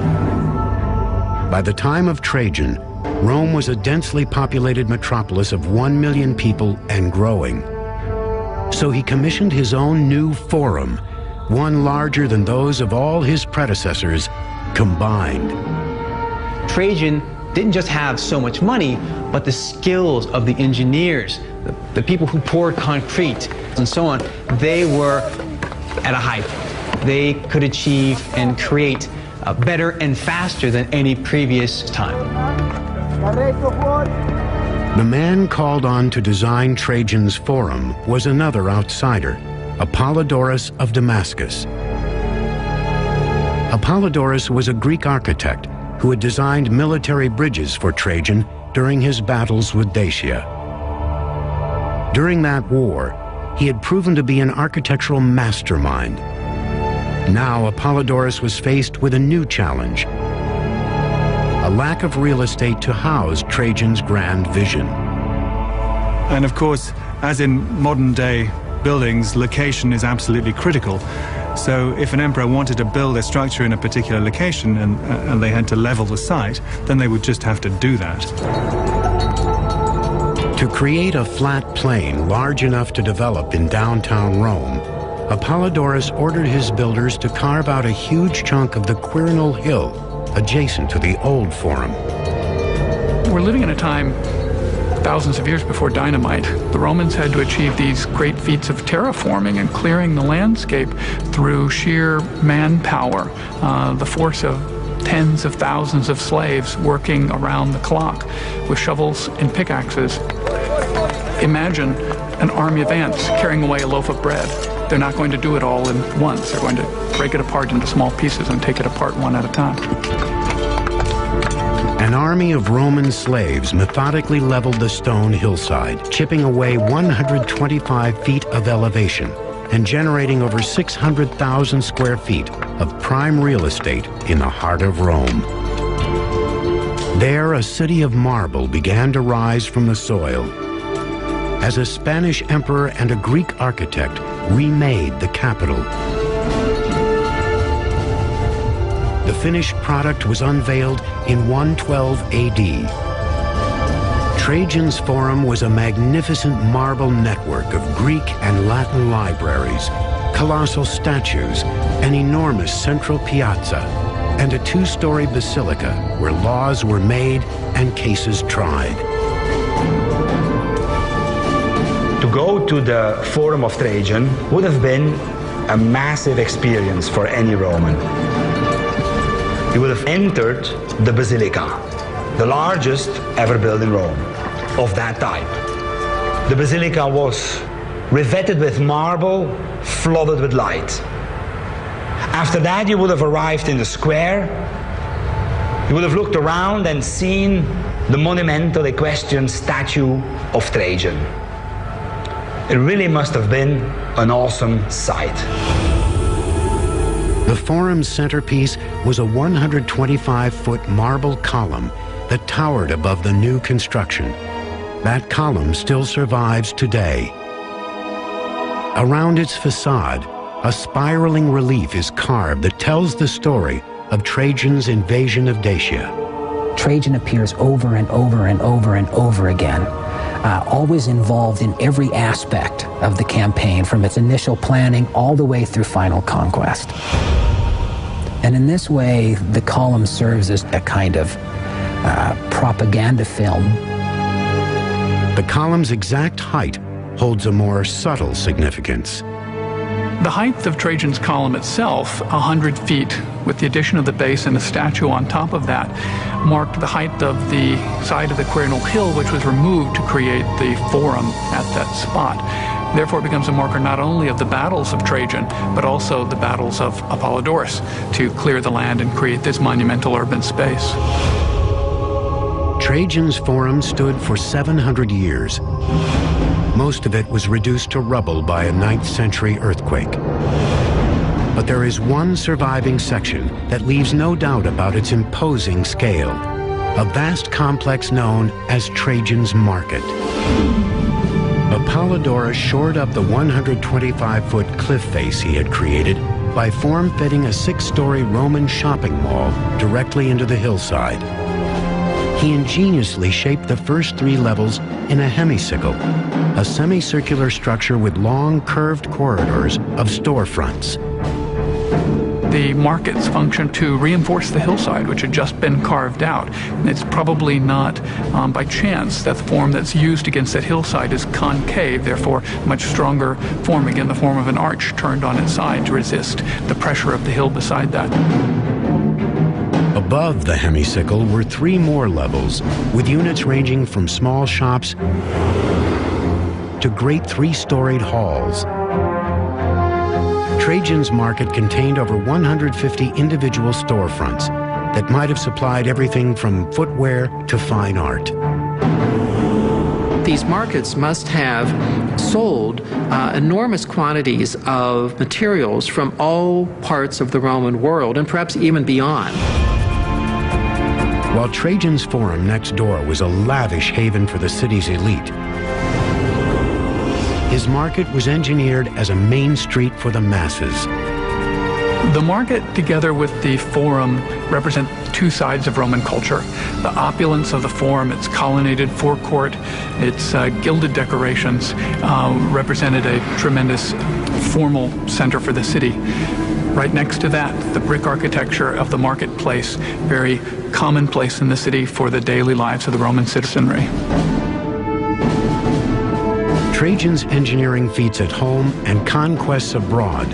By the time of Trajan, Rome was a densely populated metropolis of 1 million people and growing. So he commissioned his own new Forum, one larger than those of all his predecessors combined. Trajan didn't just have so much money, but the skills of the engineers, the people who poured concrete and so on, they were at a high point. They could achieve and create better and faster than any previous time. The man called on to design Trajan's Forum was another outsider, Apollodorus of Damascus. Apollodorus was a Greek architect who had designed military bridges for Trajan during his battles with Dacia. During that war, he had proven to be an architectural mastermind. Now Apollodorus was faced with a new challenge: a lack of real estate to house Trajan's grand vision. And of course, as in modern day buildings, location is absolutely critical. So if an emperor wanted to build a structure in a particular location and they had to level the site, then they would just have to do that. To create a flat plain large enough to develop in downtown Rome, Apollodorus ordered his builders to carve out a huge chunk of the Quirinal Hill adjacent to the old Forum. We're living in a time thousands of years before dynamite. The Romans had to achieve these great feats of terraforming and clearing the landscape through sheer manpower, the force of tens of thousands of slaves working around the clock with shovels and pickaxes. Imagine an army of ants carrying away a loaf of bread. They're not going to do it all in once. They're going to break it apart into small pieces and take it apart one at a time. An army of Roman slaves methodically leveled the stone hillside, chipping away 125 feet of elevation and generating over 600,000 square feet of prime real estate in the heart of Rome. There, a city of marble began to rise from the soil as a Spanish emperor and a Greek architect remade the capital. The finished product was unveiled in 112 AD. Trajan's Forum was a magnificent marble network of Greek and Latin libraries, colossal statues, an enormous central piazza, and a two-story basilica where laws were made and cases tried. To go to the Forum of Trajan would have been a massive experience for any Roman. You would have entered the Basilica, the largest ever built in Rome, of that type. The Basilica was revetted with marble, flooded with light. After that, you would have arrived in the square. You would have looked around and seen the monumental equestrian statue of Trajan. It really must have been an awesome sight. The Forum's centerpiece was a 125-foot marble column that towered above the new construction. that column still survives today. Around its facade, a spiraling relief is carved that tells the story of Trajan's invasion of Dacia. Trajan appears over and over and over and over again, always involved in every aspect of the campaign, from its initial planning all the way through final conquest. And in this way, the column serves as a kind of propaganda film. The column's exact height holds a more subtle significance. The height of Trajan's column itself, 100 feet, with the addition of the base and a statue on top of that, marked the height of the side of the Quirinal Hill, which was removed to create the Forum at that spot. Therefore, it becomes a marker not only of the battles of Trajan, but also the battles of Apollodorus to clear the land and create this monumental urban space. Trajan's Forum stood for 700 years. Most of it was reduced to rubble by a 9th century earthquake. But there is one surviving section that leaves no doubt about its imposing scale, a vast complex known as Trajan's Market. Apollodorus shored up the 125-foot cliff face he had created by form-fitting a 6-story Roman shopping mall directly into the hillside. He ingeniously shaped the first 3 levels in a hemicycle, a semicircular structure with long, curved corridors of storefronts. The markets function to reinforce the hillside, which had just been carved out. And it's probably not by chance that the form that's used against that hillside is concave, therefore much stronger form, again, the form of an arch turned on its side to resist the pressure of the hill beside that. Above the hemicycle were 3 more levels, with units ranging from small shops to great 3-storied halls. Trajan's Market contained over 150 individual storefronts that might have supplied everything from footwear to fine art. These markets must have sold enormous quantities of materials from all parts of the Roman world, and perhaps even beyond. While Trajan's Forum next door was a lavish haven for the city's elite, his market was engineered as a main street for the masses. The market, together with the Forum, represent 2 sides of Roman culture. The opulence of the Forum, its colonnaded forecourt, its gilded decorations, represented a tremendous formal center for the city. Right next to that, the brick architecture of the marketplace, very commonplace in the city for the daily lives of the Roman citizenry. Trajan's engineering feats at home and conquests abroad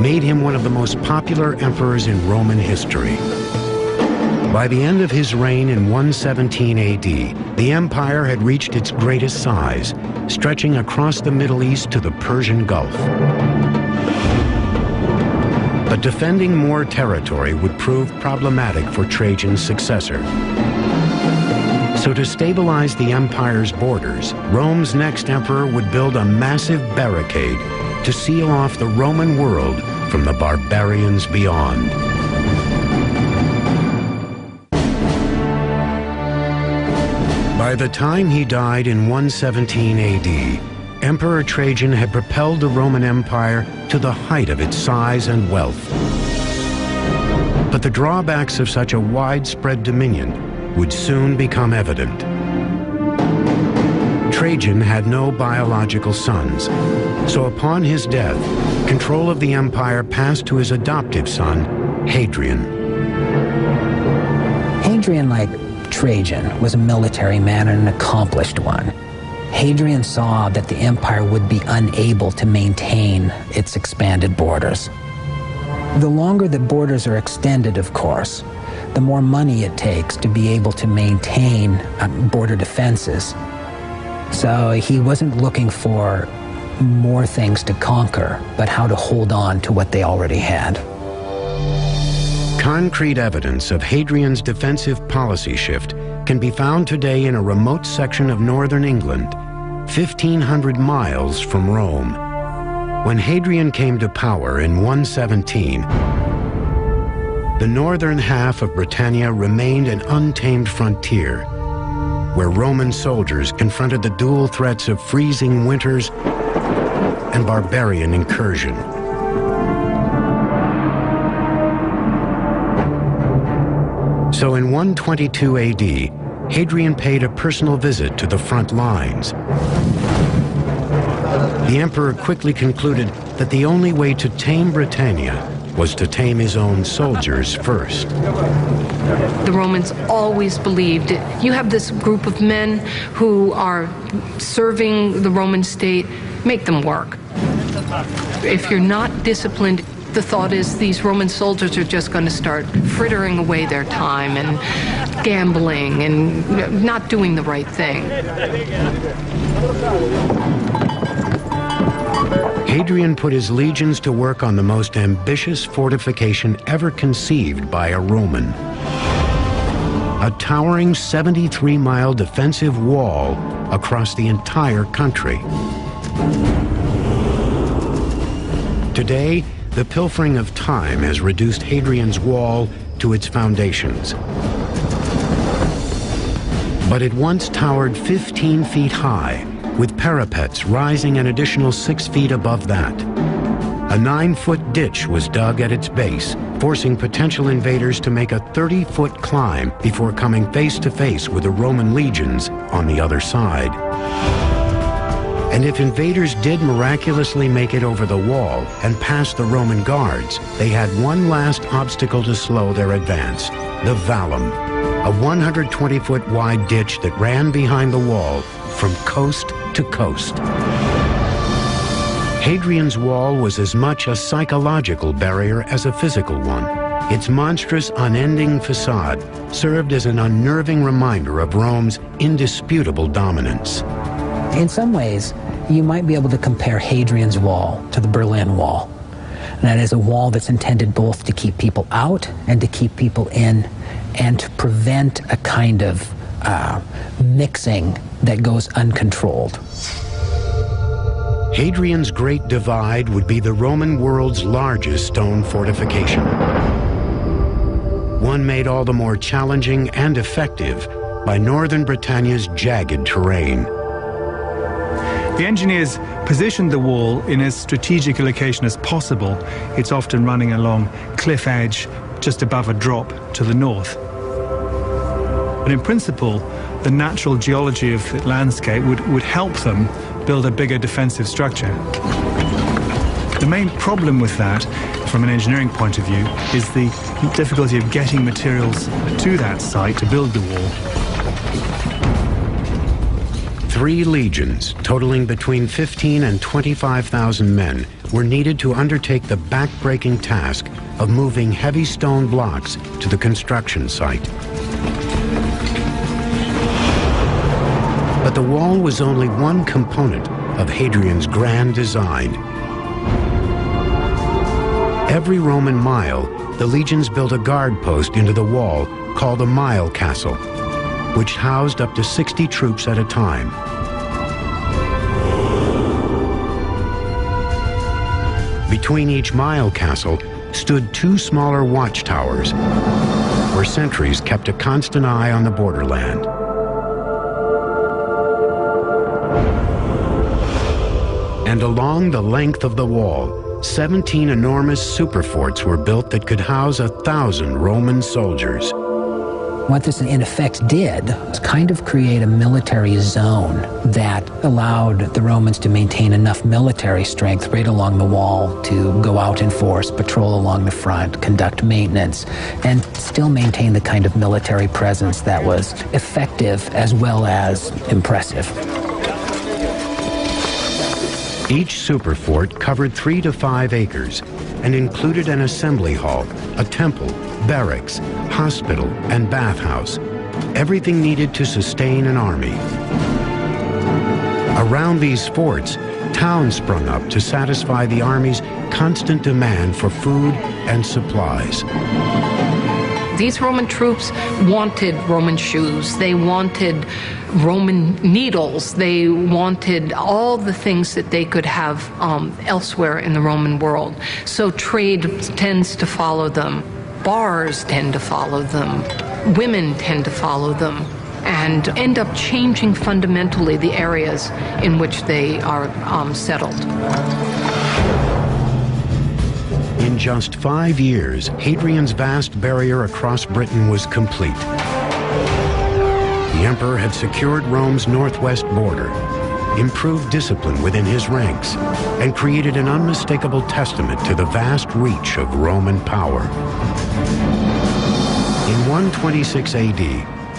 made him one of the most popular emperors in Roman history. By the end of his reign in 117 AD, the empire had reached its greatest size, stretching across the Middle East to the Persian Gulf. But defending more territory would prove problematic for Trajan's successor. So to stabilize the empire's borders, Rome's next emperor would build a massive barricade to seal off the Roman world from the barbarians beyond. By the time he died in 117 AD, Emperor Trajan had propelled the Roman Empire to the height of its size and wealth. But the drawbacks of such a widespread dominion would soon become evident. Trajan had no biological sons, so upon his death, control of the empire passed to his adoptive son, Hadrian. Hadrian, like Trajan, was a military man and an accomplished one. Hadrian saw that the empire would be unable to maintain its expanded borders. The longer the borders are extended, of course, the more money it takes to be able to maintain border defenses. So he wasn't looking for more things to conquer, but how to hold on to what they already had. Concrete evidence of Hadrian's defensive policy shift can be found today in a remote section of northern England, 1,500 miles from Rome. When Hadrian came to power in 117, the northern half of Britannia remained an untamed frontier. where Roman soldiers confronted the dual threats of freezing winters and barbarian incursion. So in 122 AD, Hadrian paid a personal visit to the front lines. The emperor quickly concluded that the only way to tame Britannia was to tame his own soldiers first. The Romans always believed you have this group of men who are serving the Roman state, make them work. If you're not disciplined, the thought is these Roman soldiers are just going to start frittering away their time and gambling and not doing the right thing. Hadrian put his legions to work on the most ambitious fortification ever conceived by a Roman. A towering 73-mile defensive wall across the entire country. Today, the pilfering of time has reduced Hadrian's wall to its foundations. But it once towered 15 feet high, with parapets rising an additional 6 feet above that. A 9-foot ditch was dug at its base, forcing potential invaders to make a 30-foot climb before coming face to face with the Roman legions on the other side. And if invaders did miraculously make it over the wall and past the Roman guards, they had one last obstacle to slow their advance: the Vallum, a 120-foot wide ditch that ran behind the wall from coast to coast. Hadrian's wall was as much a psychological barrier as a physical one. Its monstrous, unending facade served as an unnerving reminder of Rome's indisputable dominance. In some ways, you might be able to compare Hadrian's Wall to the Berlin Wall. And that is a wall that's intended both to keep people out and to keep people in, and to prevent a kind of mixing that goes uncontrolled. Hadrian's Great Divide would be the Roman world's largest stone fortification. One made all the more challenging and effective by northern Britannia's jagged terrain. The engineers positioned the wall in as strategic a location as possible. It's often running along cliff edge just above a drop to the north. But in principle, the natural geology of the landscape would help them build a bigger defensive structure. The main problem with that, from an engineering point of view, is the difficulty of getting materials to that site to build the wall. 3 legions, totaling between 15 and 25,000 men, were needed to undertake the back-breaking task of moving heavy stone blocks to the construction site. But the wall was only one component of Hadrian's grand design. Every Roman mile, the legions built a guard post into the wall called a mile castle, which housed up to 60 troops at a time. Between each mile castle stood 2 smaller watchtowers, where sentries kept a constant eye on the borderland. And along the length of the wall, 17 enormous superforts were built that could house 1,000 Roman soldiers. What this in effect did was kind of create a military zone that allowed the Romans to maintain enough military strength right along the wall to go out in force, patrol along the front, conduct maintenance, and still maintain the kind of military presence that was effective as well as impressive. Each superfort covered 3 to 5 acres and included an assembly hall, a temple, barracks, hospital, and bathhouse, everything needed to sustain an army. Around these forts, towns sprung up to satisfy the army's constant demand for food and supplies. These Roman troops wanted Roman shoes, they wanted Roman needles, they wanted all the things that they could have elsewhere in the Roman world. So trade tends to follow them. Bars tend to follow them. Women tend to follow them. and end up changing fundamentally the areas in which they are settled. In just 5 years, Hadrian's vast barrier across Britain was complete. The emperor had secured Rome's northwest border, improved discipline within his ranks, and created an unmistakable testament to the vast reach of Roman power. In 126 AD,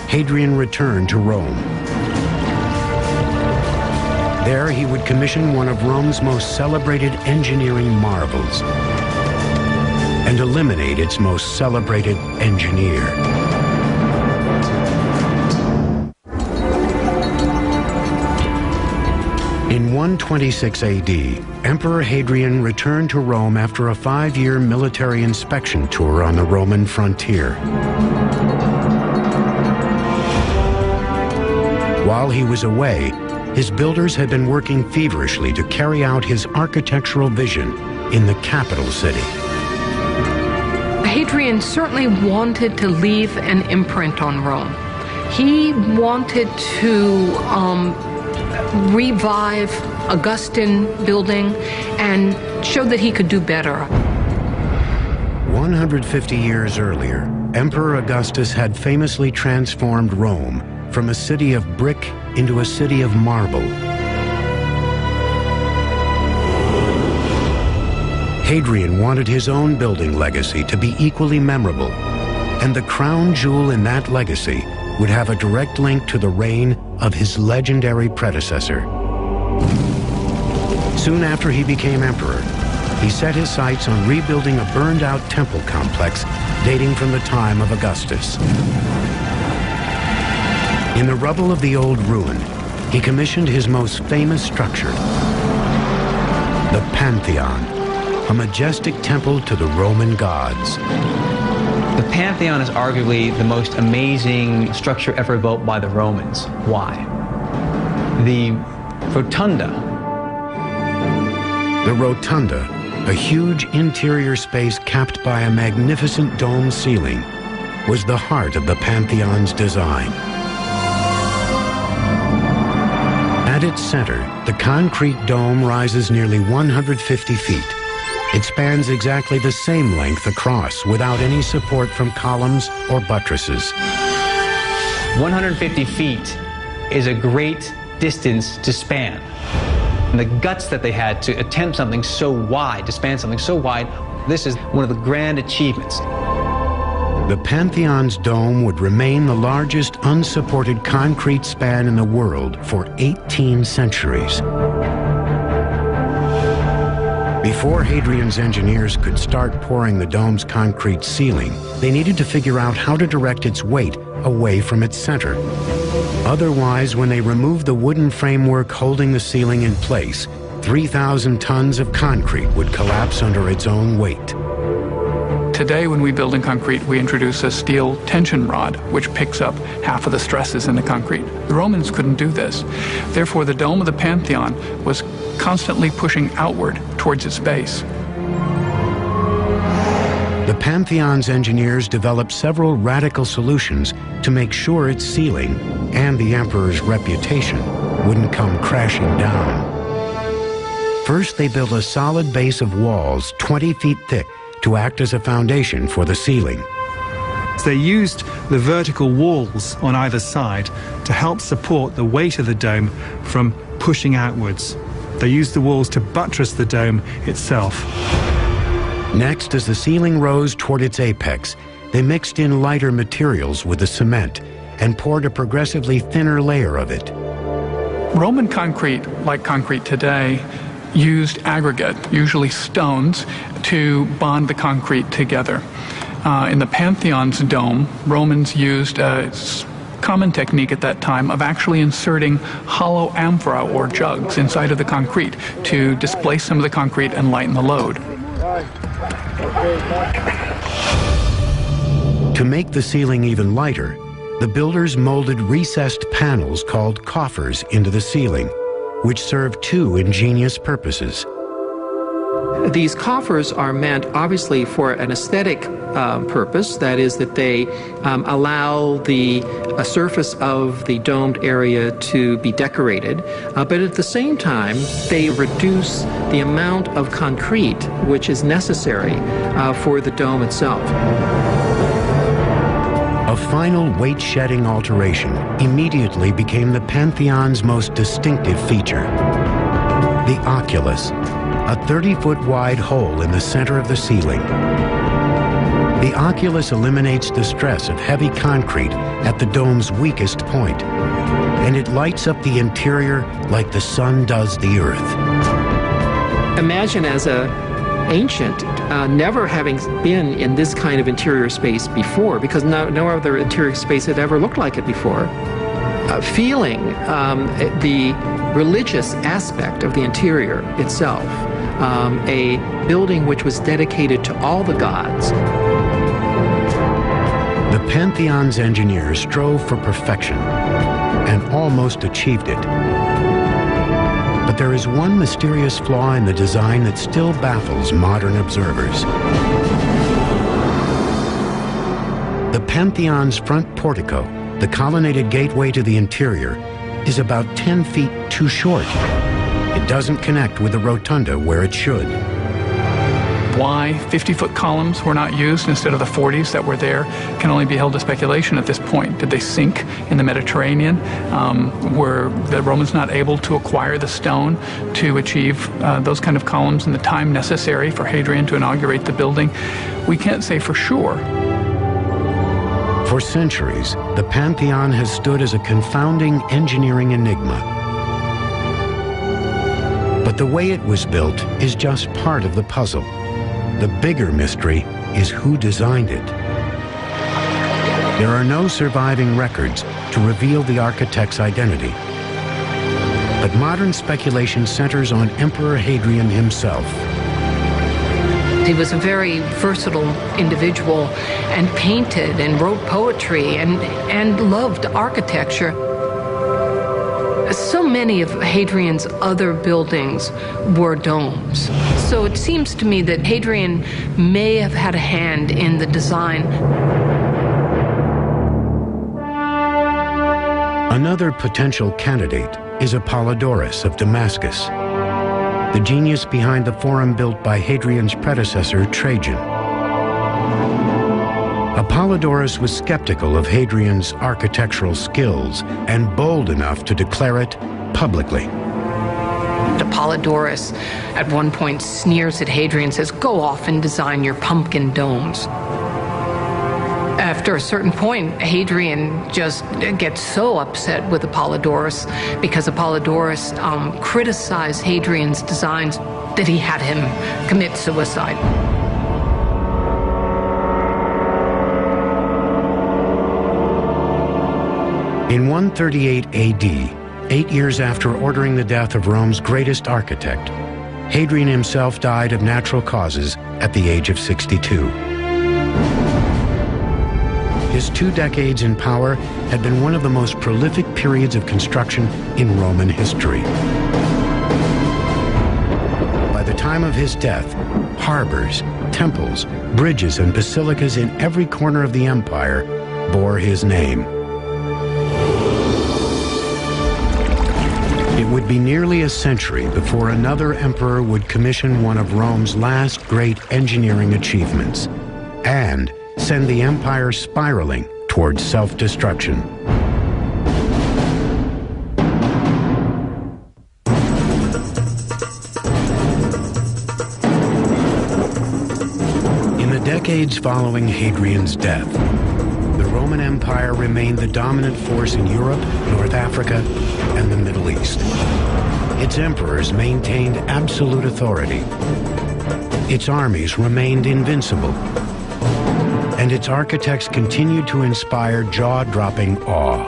Hadrian returned to Rome. There he would commission one of Rome's most celebrated engineering marvels and eliminate its most celebrated engineer. In 126 AD, Emperor Hadrian returned to Rome after a 5-year military inspection tour on the Roman frontier. While he was away, his builders had been working feverishly to carry out his architectural vision in the capital city. Hadrian certainly wanted to leave an imprint on Rome. He wanted to revive Augustan building and show that he could do better. 150 years earlier, Emperor Augustus had famously transformed Rome from a city of brick into a city of marble. Hadrian wanted his own building legacy to be equally memorable, and the crown jewel in that legacy would have a direct link to the reign of his legendary predecessor. Soon after he became emperor, he set his sights on rebuilding a burned-out temple complex dating from the time of Augustus. In the rubble of the old ruin, he commissioned his most famous structure, the Pantheon, a majestic temple to the Roman gods. The Pantheon is arguably the most amazing structure ever built by the Romans. Why? The Rotunda. The Rotunda, a huge interior space capped by a magnificent dome ceiling, was the heart of the Pantheon's design. At its center, the concrete dome rises nearly 150 feet. It spans exactly the same length across without any support from columns or buttresses. 150 feet is a great distance to span. And the guts that they had to attempt something so wide, to span something so wide, this is one of the grand achievements. The Pantheon's dome would remain the largest unsupported concrete span in the world for 18 centuries. Before Hadrian's engineers could start pouring the dome's concrete ceiling, they needed to figure out how to direct its weight away from its center. Otherwise, when they removed the wooden framework holding the ceiling in place, 3,000 tons of concrete would collapse under its own weight. Today, when we build in concrete, we introduce a steel tension rod, which picks up half of the stresses in the concrete. The Romans couldn't do this. Therefore, the dome of the Pantheon was constantly pushing outward towards its base. The Pantheon's engineers developed several radical solutions to make sure its ceiling and the emperor's reputation wouldn't come crashing down. First, they built a solid base of walls 20 feet thick to act as a foundation for the ceiling. They used the vertical walls on either side to help support the weight of the dome from pushing outwards. They used the walls to buttress the dome itself. Next, as the ceiling rose toward its apex, they mixed in lighter materials with the cement and poured a progressively thinner layer of it. Roman concrete, like concrete today, used aggregate, usually stones, to bond the concrete together. In the Pantheon's dome, Romans used a common technique at that time of actually inserting hollow amphora or jugs inside of the concrete to displace some of the concrete and lighten the load. To make the ceiling even lighter, the builders molded recessed panels called coffers into the ceiling, which served two ingenious purposes. These coffers are meant, obviously, for an aesthetic purpose. That is, that they allow the surface of the domed area to be decorated. But at the same time, they reduce the amount of concrete which is necessary for the dome itself. A final weight-shedding alteration immediately became the Pantheon's most distinctive feature: the oculus, a 30-foot wide hole in the center of the ceiling. The oculus eliminates the stress of heavy concrete at the dome's weakest point, and it lights up the interior like the sun does the earth. Imagine as an ancient, never having been in this kind of interior space before, because no other interior space had ever looked like it before, feeling the religious aspect of the interior itself. A building which was dedicated to all the gods. The Pantheon's engineers strove for perfection and almost achieved it. But there is one mysterious flaw in the design that still baffles modern observers. The Pantheon's front portico, the colonnaded gateway to the interior, is about 10 feet too short. It doesn't connect with the rotunda where it should. Why 50-foot columns were not used instead of the 40s that were there can only be held to speculation at this point. Did they sink in the Mediterranean? Were the Romans not able to acquire the stone to achieve those kind of columns in the time necessary for Hadrian to inaugurate the building? We can't say for sure. For centuries, the Pantheon has stood as a confounding engineering enigma. But the way it was built is just part of the puzzle. The bigger mystery is who designed it. There are no surviving records to reveal the architect's identity. But modern speculation centers on Emperor Hadrian himself. He was a very versatile individual and painted and wrote poetry and loved architecture. So many of Hadrian's other buildings were domes. So it seems to me that Hadrian may have had a hand in the design. Another potential candidate is Apollodorus of Damascus, the genius behind the forum built by Hadrian's predecessor, Trajan. Apollodorus was skeptical of Hadrian's architectural skills and bold enough to declare it publicly. Apollodorus at one point sneers at Hadrian and says, "Go off and design your pumpkin domes." After a certain point, Hadrian just gets so upset with Apollodorus because Apollodorus criticized Hadrian's designs that he had him commit suicide. In 138 AD, 8 years after ordering the death of Rome's greatest architect, Hadrian himself died of natural causes at the age of 62. His 2 decades in power had been one of the most prolific periods of construction in Roman history. By the time of his death, harbors, temples, bridges, and basilicas in every corner of the empire bore his name. It would be nearly a century before another emperor would commission one of Rome's last great engineering achievements and send the empire spiraling towards self-destruction. In the decades following Hadrian's death, the Roman Empire remained the dominant force in Europe, North Africa, and the Middle East. Its emperors maintained absolute authority. Its armies remained invincible. And its architects continued to inspire jaw-dropping awe.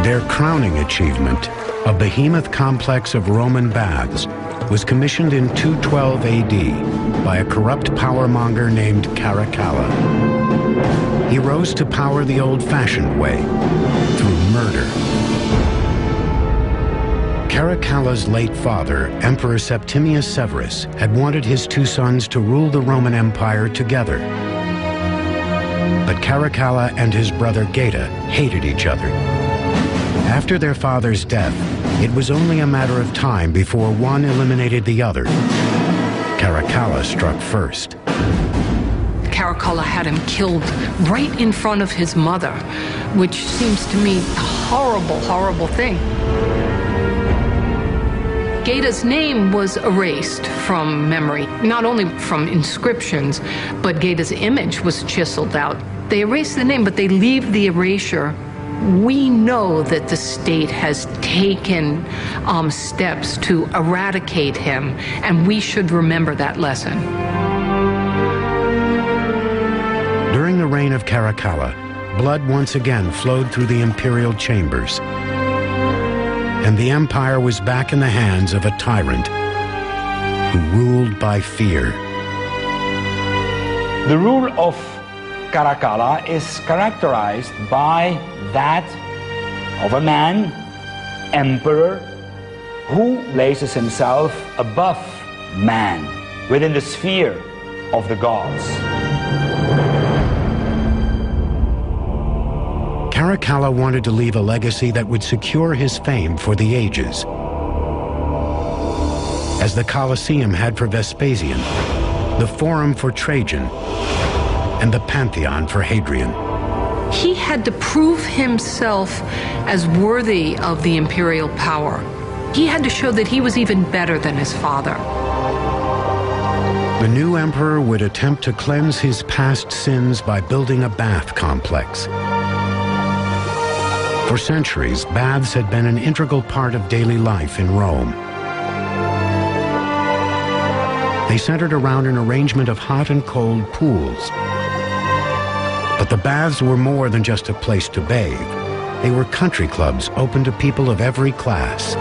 Their crowning achievement, a behemoth complex of Roman baths, was commissioned in 212 AD by a corrupt powermonger named Caracalla. He rose to power the old-fashioned way, through murder. Caracalla's late father, Emperor Septimius Severus, had wanted his two sons to rule the Roman Empire together. But Caracalla and his brother Geta hated each other. After their father's death, it was only a matter of time before one eliminated the other. Caracalla struck first. Caracalla had him killed right in front of his mother, which seems to me a horrible, horrible thing. Geta's name was erased from memory, not only from inscriptions, but Geta's image was chiseled out. They erase the name, but they leave the erasure. We know that the state has taken steps to eradicate him, and we should remember that lesson. During the reign of Caracalla, blood once again flowed through the imperial chambers, and the empire was back in the hands of a tyrant who ruled by fear. The rule of Caracalla is characterized by that of a man, emperor, who places himself above man, within the sphere of the gods. Caracalla wanted to leave a legacy that would secure his fame for the ages, as the Colosseum had for Vespasian, the Forum for Trajan, and the Pantheon for Hadrian. He had to prove himself as worthy of the imperial power. He had to show that he was even better than his father. The new emperor would attempt to cleanse his past sins by building a bath complex. For centuries, baths had been an integral part of daily life in Rome. They centered around an arrangement of hot and cold pools. But the baths were more than just a place to bathe. They were country clubs open to people of every class.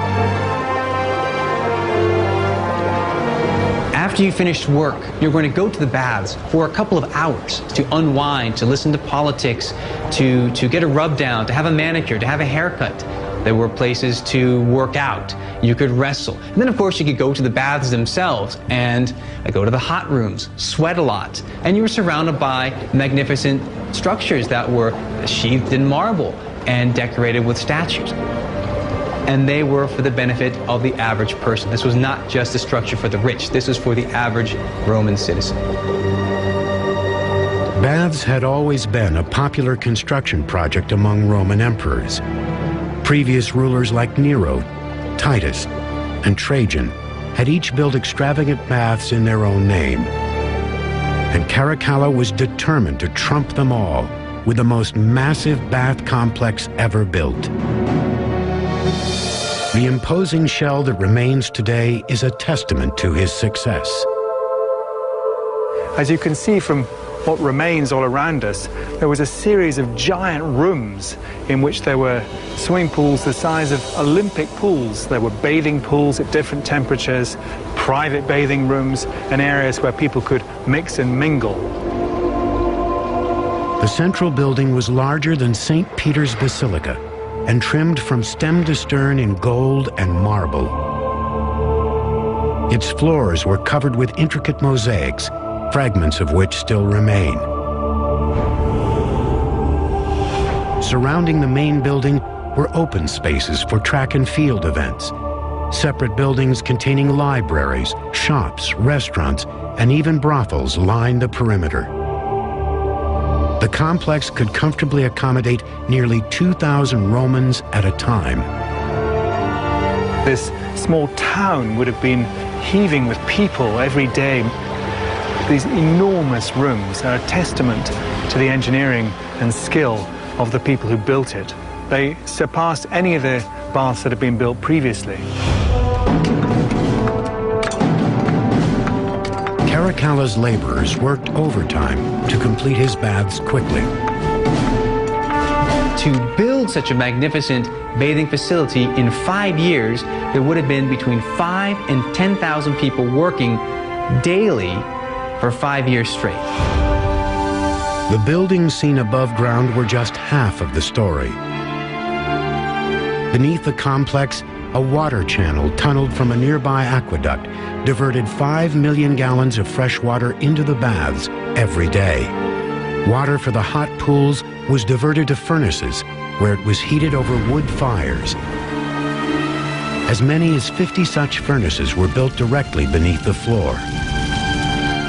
After you finished work, you're going to go to the baths for a couple of hours to unwind, to listen to politics, to get a rub down, to have a manicure, to have a haircut. There were places to work out. You could wrestle. And then, of course, you could go to the baths themselves and go to the hot rooms, sweat a lot. And you were surrounded by magnificent structures that were sheathed in marble and decorated with statues. And they were for the benefit of the average person. This was not just a structure for the rich. This was for the average Roman citizen. Baths had always been a popular construction project among Roman emperors. Previous rulers like Nero, Titus, and Trajan had each built extravagant baths in their own name. And Caracalla was determined to trump them all with the most massive bath complex ever built. The imposing shell that remains today is a testament to his success. As you can see from what remains all around us, there was a series of giant rooms in which there were swimming pools the size of Olympic pools. There were bathing pools at different temperatures, private bathing rooms, and areas where people could mix and mingle. The central building was larger than St. Peter's Basilica and trimmed from stem to stern in gold and marble. Its floors were covered with intricate mosaics, fragments of which still remain. Surrounding the main building were open spaces for track and field events, separate buildings containing libraries, shops, restaurants, and even brothels lined the perimeter. The complex could comfortably accommodate nearly 2,000 Romans at a time. This small town would have been heaving with people every day. These enormous rooms are a testament to the engineering and skill of the people who built it. They surpassed any of the baths that had been built previously. Caracalla's laborers worked overtime to complete his baths quickly. To build such a magnificent bathing facility in 5 years, there would have been between 5,000 and 10,000 people working daily for 5 years straight. The buildings seen above ground were just half of the story. Beneath the complex, a water channel tunneled from a nearby aqueduct diverted 5 million gallons of fresh water into the baths every day. Water for the hot pools was diverted to furnaces, where it was heated over wood fires. As many as 50 such furnaces were built directly beneath the floor.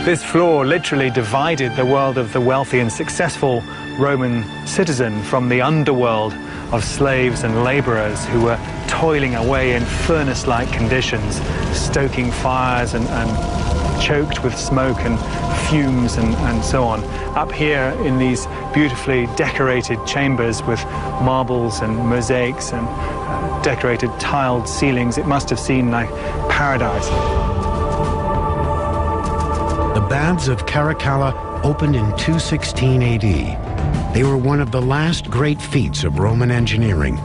This floor literally divided the world of the wealthy and successful Roman citizen from the underworld of slaves and laborers who were toiling away in furnace-like conditions, stoking fires and choked with smoke and fumes and so on. Up here in these beautifully decorated chambers with marbles and mosaics and decorated tiled ceilings, it must have seemed like paradise. The baths of Caracalla opened in 216 AD. They were one of the last great feats of Roman engineering,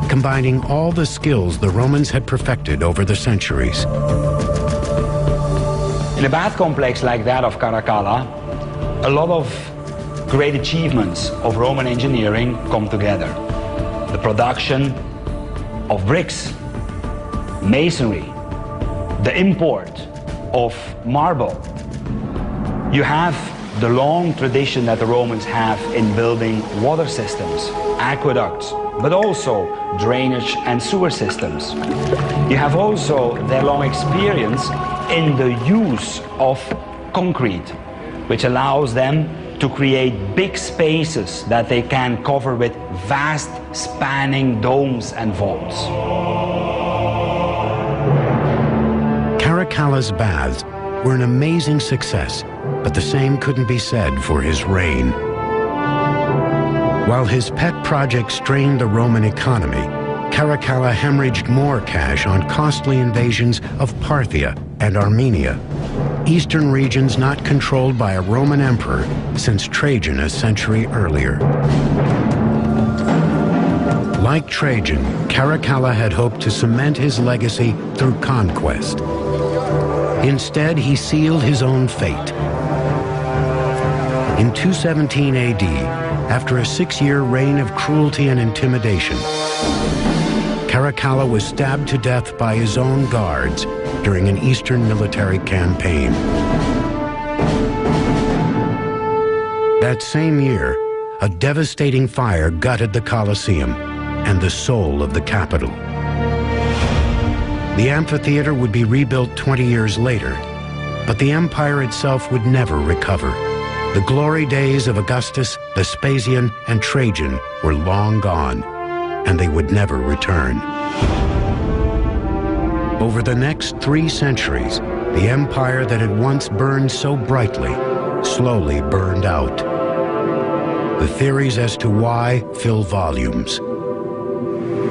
combining all the skills the Romans had perfected over the centuries. In a bath complex like that of Caracalla, a lot of great achievements of Roman engineering come together. The production of bricks, masonry, the import of marble. You have the long tradition that the Romans have in building water systems, aqueducts, but also drainage and sewer systems. You have also their long experience in the use of concrete, which allows them to create big spaces that they can cover with vast spanning domes and vaults. Caracalla's baths were an amazing success, but the same couldn't be said for his reign. While his pet project strained the Roman economy, Caracalla hemorrhaged more cash on costly invasions of Parthia and Armenia, eastern regions not controlled by a Roman emperor since Trajan a century earlier. Like Trajan, Caracalla had hoped to cement his legacy through conquest. Instead, he sealed his own fate. In 217 AD, after a 6-year reign of cruelty and intimidation, Caracalla was stabbed to death by his own guards during an eastern military campaign. That same year, a devastating fire gutted the Colosseum and the soul of the capital. The amphitheater would be rebuilt 20 years later, but the empire itself would never recover. The glory days of Augustus, Vespasian, and Trajan were long gone, and they would never return. Over the next 3 centuries, the empire that had once burned so brightly slowly burned out. The theories as to why fill volumes.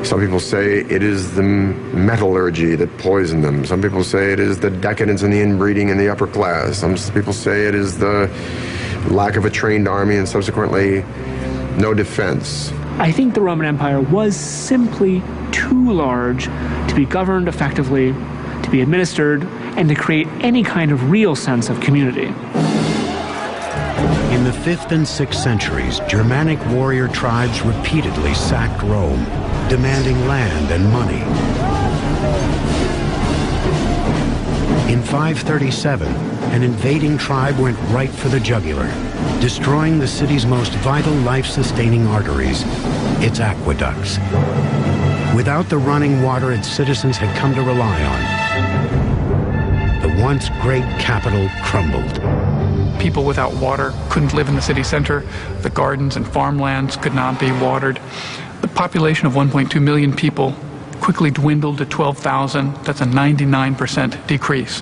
Some people say it is the metallurgy that poisoned them. Some people say it is the decadence and the inbreeding in the upper class. Some people say it is the lack of a trained army and subsequently no defense. I think the Roman Empire was simply too large to be governed effectively, to be administered, and to create any kind of real sense of community. In the 5th and 6th centuries, Germanic warrior tribes repeatedly sacked Rome, demanding land and money. In 537, an invading tribe went right for the jugular, destroying the city's most vital life-sustaining arteries, its aqueducts. Without the running water its citizens had come to rely on, the once great capital crumbled. People without water couldn't live in the city center. The gardens and farmlands could not be watered. The population of 1.2 million people quickly dwindled to 12,000. That's a 99% decrease.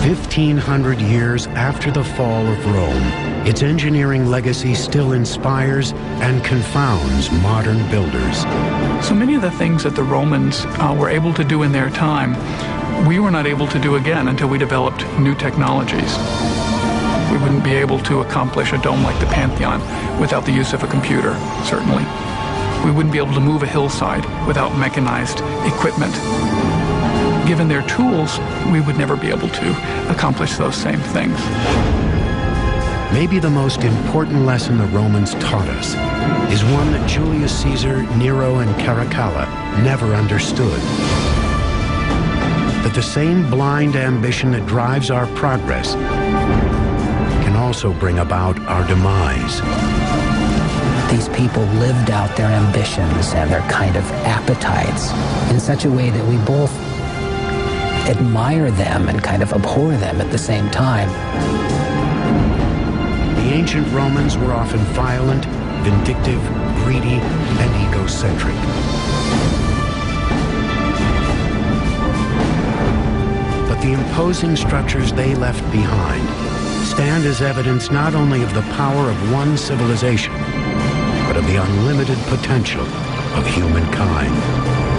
1,500 years after the fall of Rome, its engineering legacy still inspires and confounds modern builders. So many of the things that the Romans were able to do in their time, we were not able to do again until we developed new technologies. We wouldn't be able to accomplish a dome like the Pantheon without the use of a computer, certainly. We wouldn't be able to move a hillside without mechanized equipment. Given their tools, we would never be able to accomplish those same things. Maybe the most important lesson the Romans taught us is one that Julius Caesar, Nero, and Caracalla never understood. That the same blind ambition that drives our progress can also bring about our demise. These people lived out their ambitions and their kind of appetites in such a way that we both admire them and kind of abhor them at the same time. The ancient Romans were often violent, vindictive, greedy, and egocentric. But the imposing structures they left behind stand as evidence not only of the power of one civilization, but of the unlimited potential of humankind.